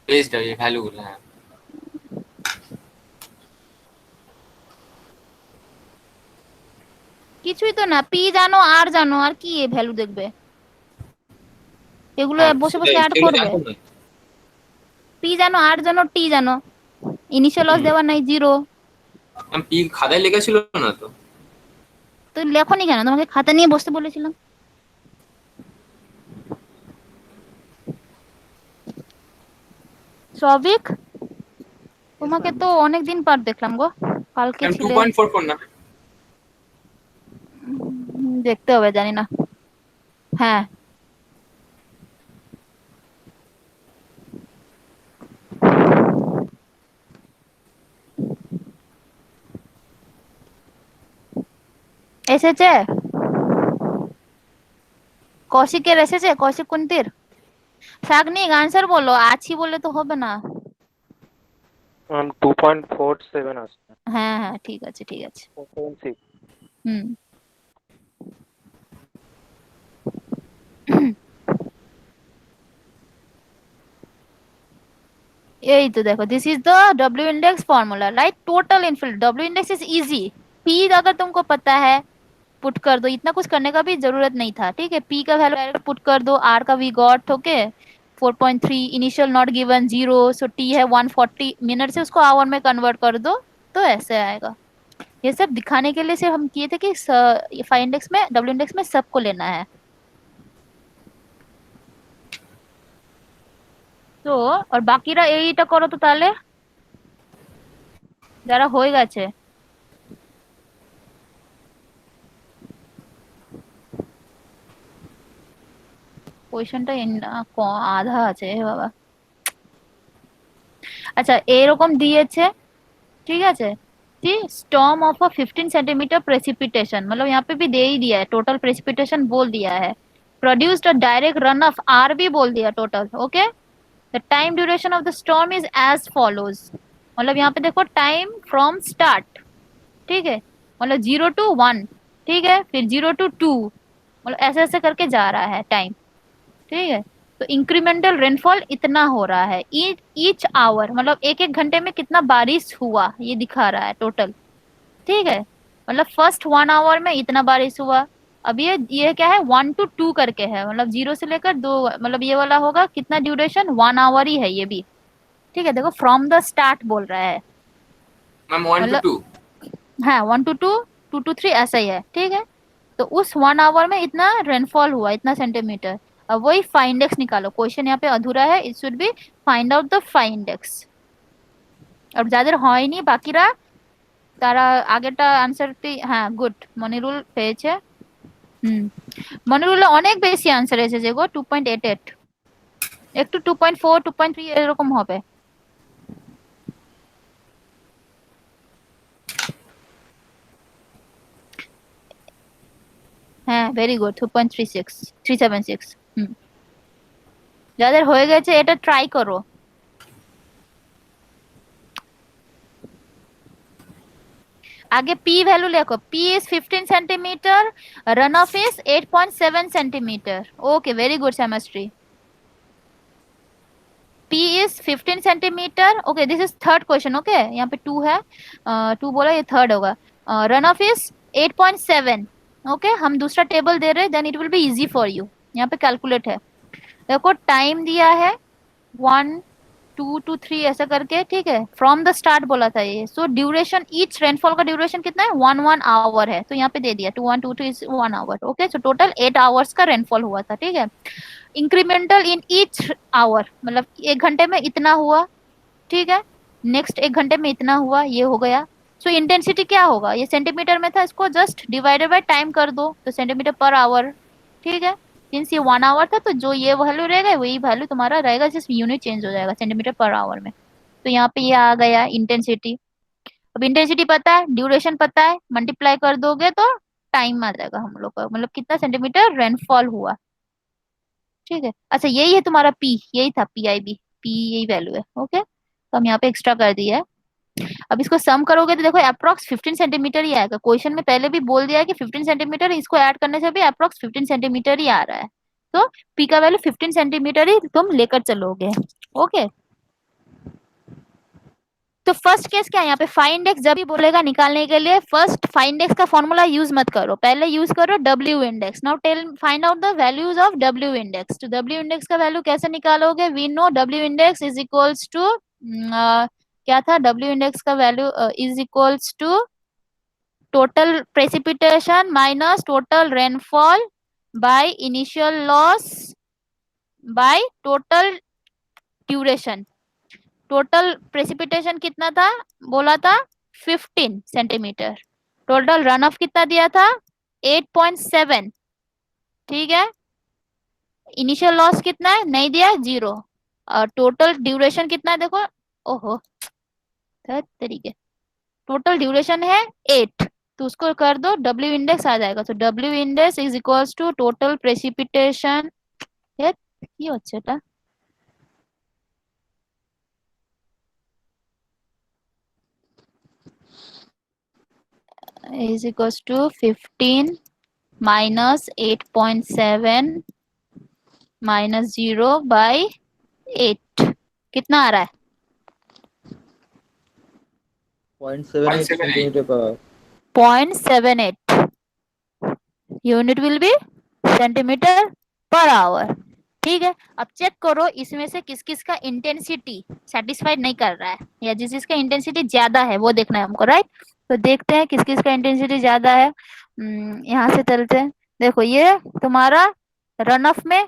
পেজটা এই ভ্যালুগুলো, হ্যাঁ কিছুই তো না, পি জানো আর জানো, আর কি ভ্যালু দেখবে? এগুলো হ্যাঁ, বসে বসে সেটাই, অ্যাড সেগুলো করবে। দেখো না। পি জানো, আর জানো, টি জানো, ইনিশিয়াল লস দেওয়া নাই 0। ম্যাম, পি খাতায় লেখা ছিল না তো? তো লেখনি কেন? তোমাকে খাতা নিয়ে বসতে বলেছিলাম। সবিক, তোমাকে তো অনেকদিন পর দেখলাম গো, কালকে ম্যাম ছিলে। 2.44 না? দেখতে হবে, জানি না। হ্যাঁ, এসেছে কৌশিকের, এসেছে কৌশিক কুন্তির। সাগনিক আনসার বলো, আছি বলে তো হবে না। 2.47 আসছে। হ্যাঁ হ্যাঁ ঠিক আছে ঠিক আছে। 4.6। হুম, এই তো देखो, this is the W index formula, right? Total infill W index is easy. P अगर तुमको पता है पुट कर दो, इतना कुछ करने का भी जरूरत नहीं था। ठीक है, पी का वैल्यू डायरेक्ट पुट कर दो, आर का we got, okay 4.3, initial not given 0, so T है 140 मिनट से उसको आवर में कन्वर्ट कर दो, तो ऐसे आएगा। ये सब दिखाने के लिए सिर्फ हम किए थे कि फाइव इंडेक्स में, डब्ल्यू इंडेक्स में सबको लेना है। তো আর বাকিরা এইটা করো তো তাহলে, যারা হয়ে গেছে। কোয়েশ্চেনটা আধা আছে বাবা। আচ্ছা, এরকম দিয়েছে, ठीक है कि storm of a 15 centimetre precipitation, मतलब यहाँ पे भी दे ही दिया है, टोटल प्रेसिपिटेशन बोल दिया है। Produced a direct runoff R भी बोल दिया total. Okay, the time duration of the storm is as follows, मतलब यहाँ पे देखो टाइम फ्रॉम स्टार्ट, ठीक है, मतलब 0 to 1, ठीक है, फिर 0 to 2, मतलब ऐसे ऐसे करके जा रहा है टाइम, ठीक है। तो इंक्रीमेंटल रेनफॉल इतना हो रहा है ईच आवर, मतलब एक एक घंटे में कितना बारिश हुआ ये दिखा रहा है टोटल। ठीक है, मतलब फर्स्ट 1 आवर में इतना बारिश हुआ। अब ये क्या है, 1 to 2 करके है, मतलब 0 से लेकर 2, मतलब ये वाला होगा कितना ड्यूरेशन, 1 आवर ही है ये भी। ठीक है, देखो फ्रॉम द स्टार्ट बोल रहा है, मैम 1 to मतलब 2। हाँ 1 to 2, 2 to 3 ऐसा ही है। ठीक है, तो उस 1 आवर में इतना रेनफॉल हुआ, इतना सेंटीमीटर। अब वही फाइंड इंडेक्स निकालो, क्वेश्चन यहाँ पे अधूरा है, it should be find out the find index. अब ज्यादा হয় নি, বাকিরা তারা আগেরটা আনসারটি, হ্যাঁ গুড, মনিরুল পেয়েছে। মনিরুল অনেক বেশি আনসার এসেছে গো, 2.88, একটু 2.4 2.3 এরকম হবে। হ্যাঁ ভেরি গুড, 2.36 376। যাদের হয়ে গেছে এটা ট্রাই করো। आगे P वैल्यू लिखो, P is 15 centimetre, runoff is 8.7 centimetre. Okay very good सेमेस्ट्री। P is 15 centimetre. Okay this is third question. Okay यहाँ पे 2 है, 2 बोला, ये थर्ड होगा। Run of is 8.7। ओके हम दूसरा टेबल दे रहे हैं, then it will be easy for you. यहाँ पे कैलकुलेट है, देखो टाइम दिया है 1 2 to 3 ऐसा करके। ठीक है, फ्रॉम द स्टार्ट बोला था ये। सो ड्यूरेशन, ईच रेनफॉल का ड्यूरेशन कितना है, 1 आवर है, तो यहाँ पे दे दिया 2 1 2 3 1 hour. Okay so total 8 hours का रेनफॉल हुआ था। ठीक है, इंक्रीमेंटल इन ईच आवर, मतलब एक घंटे में इतना हुआ। ठीक है, नेक्स्ट एक घंटे में इतना हुआ, ये हो गया। सो इंटेंसिटी क्या होगा, ये सेंटीमीटर में था, इसको जस्ट डिवाइडेड बाय टाइम कर दो, तो सेंटीमीटर पर आवर। ठीक है, सिंस ये 1 आवर था, तो जो ये वैल्यू रहेगा वही वैल्यू तुम्हारा रहेगा, जिस यूनिट चेंज हो जाएगा सेंटीमीटर पर आवर में। तो यहाँ पे ये आ गया इंटेंसिटी। अब इंटेंसिटी पता है, ड्यूरेशन पता है, मल्टीप्लाई कर दोगे तो टाइम आ जाएगा हम लोग का, मतलब कितना सेंटीमीटर रेनफॉल हुआ। ठीक है, अच्छा यही है तुम्हारा P, यही था PIB, P यही वैल्यू है। ओके तो हम यहाँ पे एक्स्ट्रा कर दिया है। अब इसको सम करोगे तो देखो अप्रोक्स 15 सेंटीमीटर ही आएगा। क्वेश्चन में पहले भी बोल दिया है कि 15 सेंटीमीटर, इसको ऐड करने से भी अप्रोक्स 15 सेंटीमीटर ही आ रहा है। तो P का वैल्यू 15 सेंटीमीटर ही तुम लेकर चलोगे। ओके तो फर्स्ट केस क्या है, यहाँ पे फाइंड इंडेक्स जब भी बोलेगा निकालने के लिए, फर्स्ट फाइंड इंडेक्स का फॉर्मूला यूज मत करो, पहले यूज करो W index. Now tell find out the values of W index. तो W इंडेक्स का वैल्यू कैसे निकालोगे, we know W index is equals to, क्या था W इंडेक्स का value, is equals to total precipitation minus total rainfall by initial loss by total duration. Total precipitation कितना था, बोला था 15 सेंटीमीटर। टोटल रन ऑफ कितना दिया था, 8.7। ठीक है, इनिशियल लॉस कितना है, नहीं दिया, 0। और टोटल ड्यूरेशन कितना है, देखो, ओहो तरीके, टोटल ड्यूरेशन है 8, तो उसको कर दो, W इंडेक्स आ जाएगा। तो W index is equals to total precipitation, কি হচ্ছে এটা, is equals to 15 minus 8.7 minus 0 by 8, कितना आ रहा है, 0.78 centimetre per hour. 0.78 unit will be centimetre per hour. ठीक है, अब चेक करो इसमें से किस किस का इंटेंसिटी सेटिस्फाइड नहीं कर रहा है, या जिस जिसका इंटेंसिटी ज्यादा है वो देखना है हमको, राइट। तो देखते हैं किस किस का इंटेंसिटी ज्यादा है। यहाँ से चलते हैं, देखो ये तुम्हारा रन ऑफ में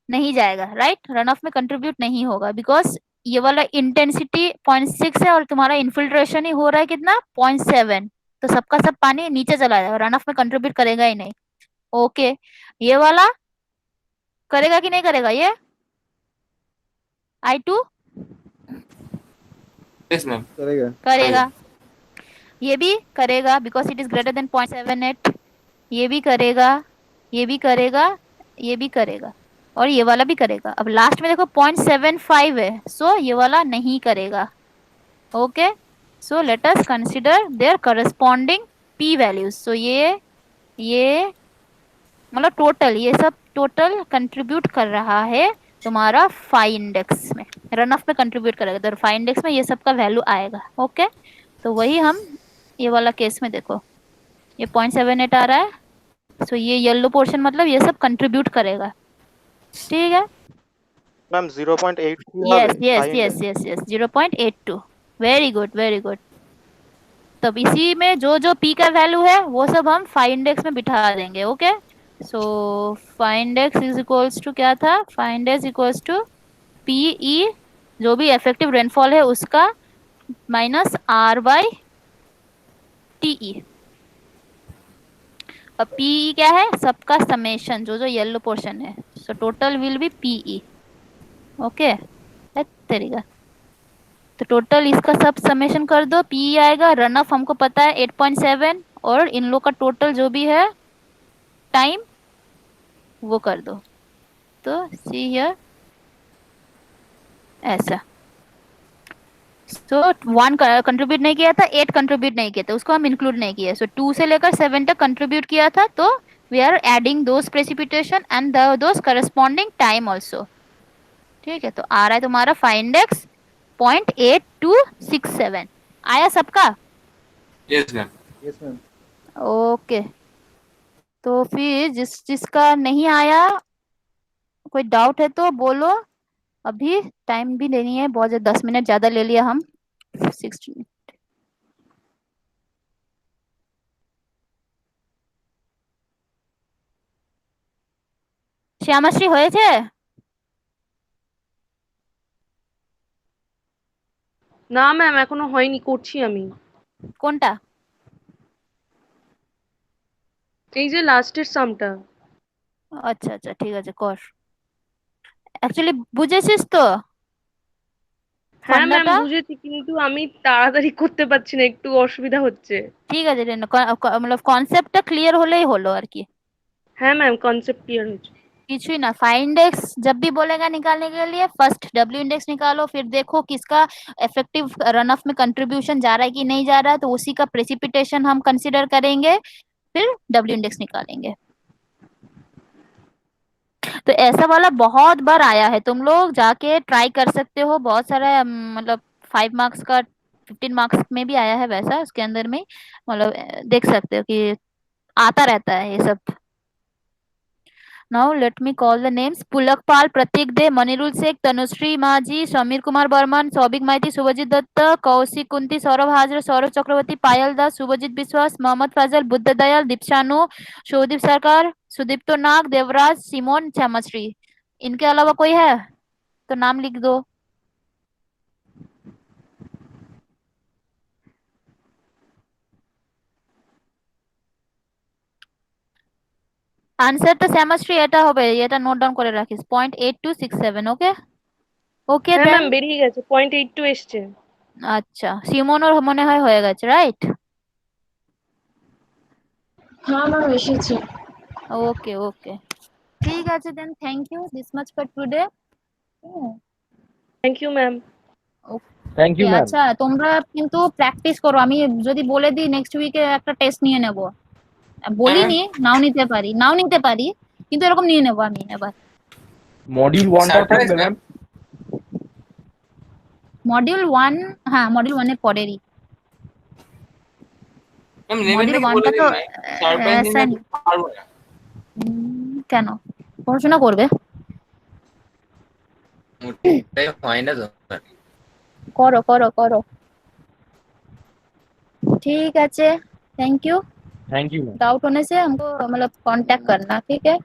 नहीं जाएगा, राइट, रन ऑफ में कंट्रीब्यूट नहीं होगा, बिकॉज ये वाला इंटेंसिटी 0.6 है और तुम्हारा इन्फिल्ट्रेशन ही हो रहा है कितना, 0.7, तो सबका सब पानी नीचे चला जाएगा, रन ऑफ में कंट्रीब्यूट करेगा ही नहीं। ओके ये वाला करेगा कि नहीं करेगा, ये I2 यस मैम करेगा। करेगा, ये भी करेगा because it is greater then 0.78, ये भी करेगा, ये भी करेगा, ये भी करेगा, और ये वाला भी करेगा। अब लास्ट में देखो 0.75 है, सो ये वाला नहीं करेगा। Okay so let us consider their corresponding P values. सो ये मतलब टोटल, ये सब टोटल कंट्रीब्यूट कर रहा है तुम्हारा फाई इंडेक्स में, रन ऑफ में कंट्रीब्यूट करेगा, तो फाई इंडेक्स में ये सब का वैल्यू आएगा। ओके, तो वही हम ये वाला केस में देखो, ये 0.78 आ रहा है, सो ये येलो पोर्शन मतलब ये सब कंट्रीब्यूट करेगा। ठीक है, मैम 0.82 यस হবে yes fine yes yes yes 0.82, very good very good. तब इसी में जो जो पी का वैल्यू है वो सब हम फाई इंडेक्स में बिठा देंगे। Okay, so phi index is equals to क्या था, phi index equals to PE, जो भी इफेक्टिव रेनफॉल है उसका, माइनस आर बाई टीई। अब पीई क्या है, सबका समेशन, जो जो येलो पोर्शन है, so total will be PE. Okay, तरीका, तो टोटल इसका सब समेशन कर दो, पी आएगा, रन ऑफ हमको पता है 8.7, और इन लोग का टोटल जो भी है टाइम वो कर दो। तो सी हियर ऐसा, तो 1 कंट्रीब्यूट नहीं किया था, 8 कंट्रीब्यूट नहीं किया था, उसको हम इंक्लूड नहीं किया। सो 2 से लेकर 7 तक कंट्रीब्यूट किया था, तो we are adding those precipitation and those corresponding time also. ठीक है, तो आ रहा है तुम्हारा फाइव इंडेक्स 0.8267। आया सबका? Yes ma'am. Yes ma'am. Okay, तो फिर जिसका नहीं आया, कोई डाउट है तो बोलो, अभी टाइम भी लेनी है बहुत, 10 मिनट ज्यादा ले लिया हम, 16। শ্যামাশ্রী হয়েছে? না ম্যাম এখনো হয়নি, করছি আমি। কোনটা? এই যে লাস্টের সামটা। আচ্ছা আচ্ছা ঠিক আছে, কর। অ্যাকচুয়ালি বুঝেছিস তো হ্যাঁ ম্যাম ফান্ডাটা? বুঝেছি, কিন্তু আমি তাড়াতাড়ি করতে পারছি না, একটু অসুবিধা হচ্ছে। ঠিক আছে, मतलब কনসেপ্টটা ক্লিয়ার হলেই হলো আর কি। হ্যাঁ ম্যাম কনসেপ্ট ক্লিয়ার হয়েছে। কিছুই ना, फाइव इंडेक्स जब भी बोलेगा निकालने के लिए फर्स्ट डब्ल्यू इंडेक्स निकालो, फिर देखो किसका इफेक्टिव रन ऑफ में कंट्रीब्यूशन जा रहा है कि नहीं जा रहा है, तो उसी का प्रेसिपिटेशन हम कंसीडर करेंगे, फिर डब्ल्यू इंडेक्स निकालेंगे। तो ऐसा वाला बहुत बार आया है, तुम लोग जाके ट्राई कर सकते हो, बहुत सारा मतलब 5 मार्क्स का 15 मार्क्स में भी आया है वैसा, उसके अंदर में मतलब देख सकते हो कि आता रहता है ये सब। Now let me call the names. पुलक पाल, प्रतीक दे, मनिरुल शेख, तनुश्री माझी, समीर कुमार बर्मन, सौबिक माइती, शुभजीत दत्त, कौशिक कुंती, सौरभ हाजरा, सौरभ चक्रवर्ती, पायल दास, शुभजीत विश्वास, मोहम्मद फजल, बुद्ध दयाल, दीपशानु, शोदीप सरकार, सुदीप्तो नाग, देवराज, सिमोन, श्यामश्री। इनके अलावा कोई है तो नाम लिख दो। आंसर तो শ্যামশ্রী এটা হবে, এটা নোট ডাউন করে রাখিস, 0.8267। ওকে ওকে হ্যাঁ দেন। ম্যাম বেরিয়ে গেছে, 0.82 এসছে। আচ্ছা, সিমোনর মনে হয় হয়ে গেছে, রাইট? হ্যাঁ ম্যাম এসেছে। ওকে ওকে, ঠিক আছে then, thank you this much for today. Thank you ma'am. Thank you ma'am. আচ্ছা, তোমরা কিন্তু প্র্যাকটিস করো, আমি যদি বলে দিই নেক্সট উইকে একটা টেস্ট নিয়ে নেব, বলিনি, নাও নিতে পারি, কিন্তু এরকম নিয়ে নেব আমি এবার। মডিউল 1টা থাকবে ম্যাম? মডিউল 1, হ্যাঁ মডিউল 1 এর পরেরই। मैम नेम মডিউল नहीं 1টা बोले তো दिन मैं सरप्राइज ऐसा नहीं नहीं, पारबो ना। কেন পড়াশোনা করবে? মোটেই হয় না তো। করো করো করো, ठीक আছে, thank you. Thank you ma'am. Doubt होने से हमको मतलब कांटेक्ट करना, ठीक है?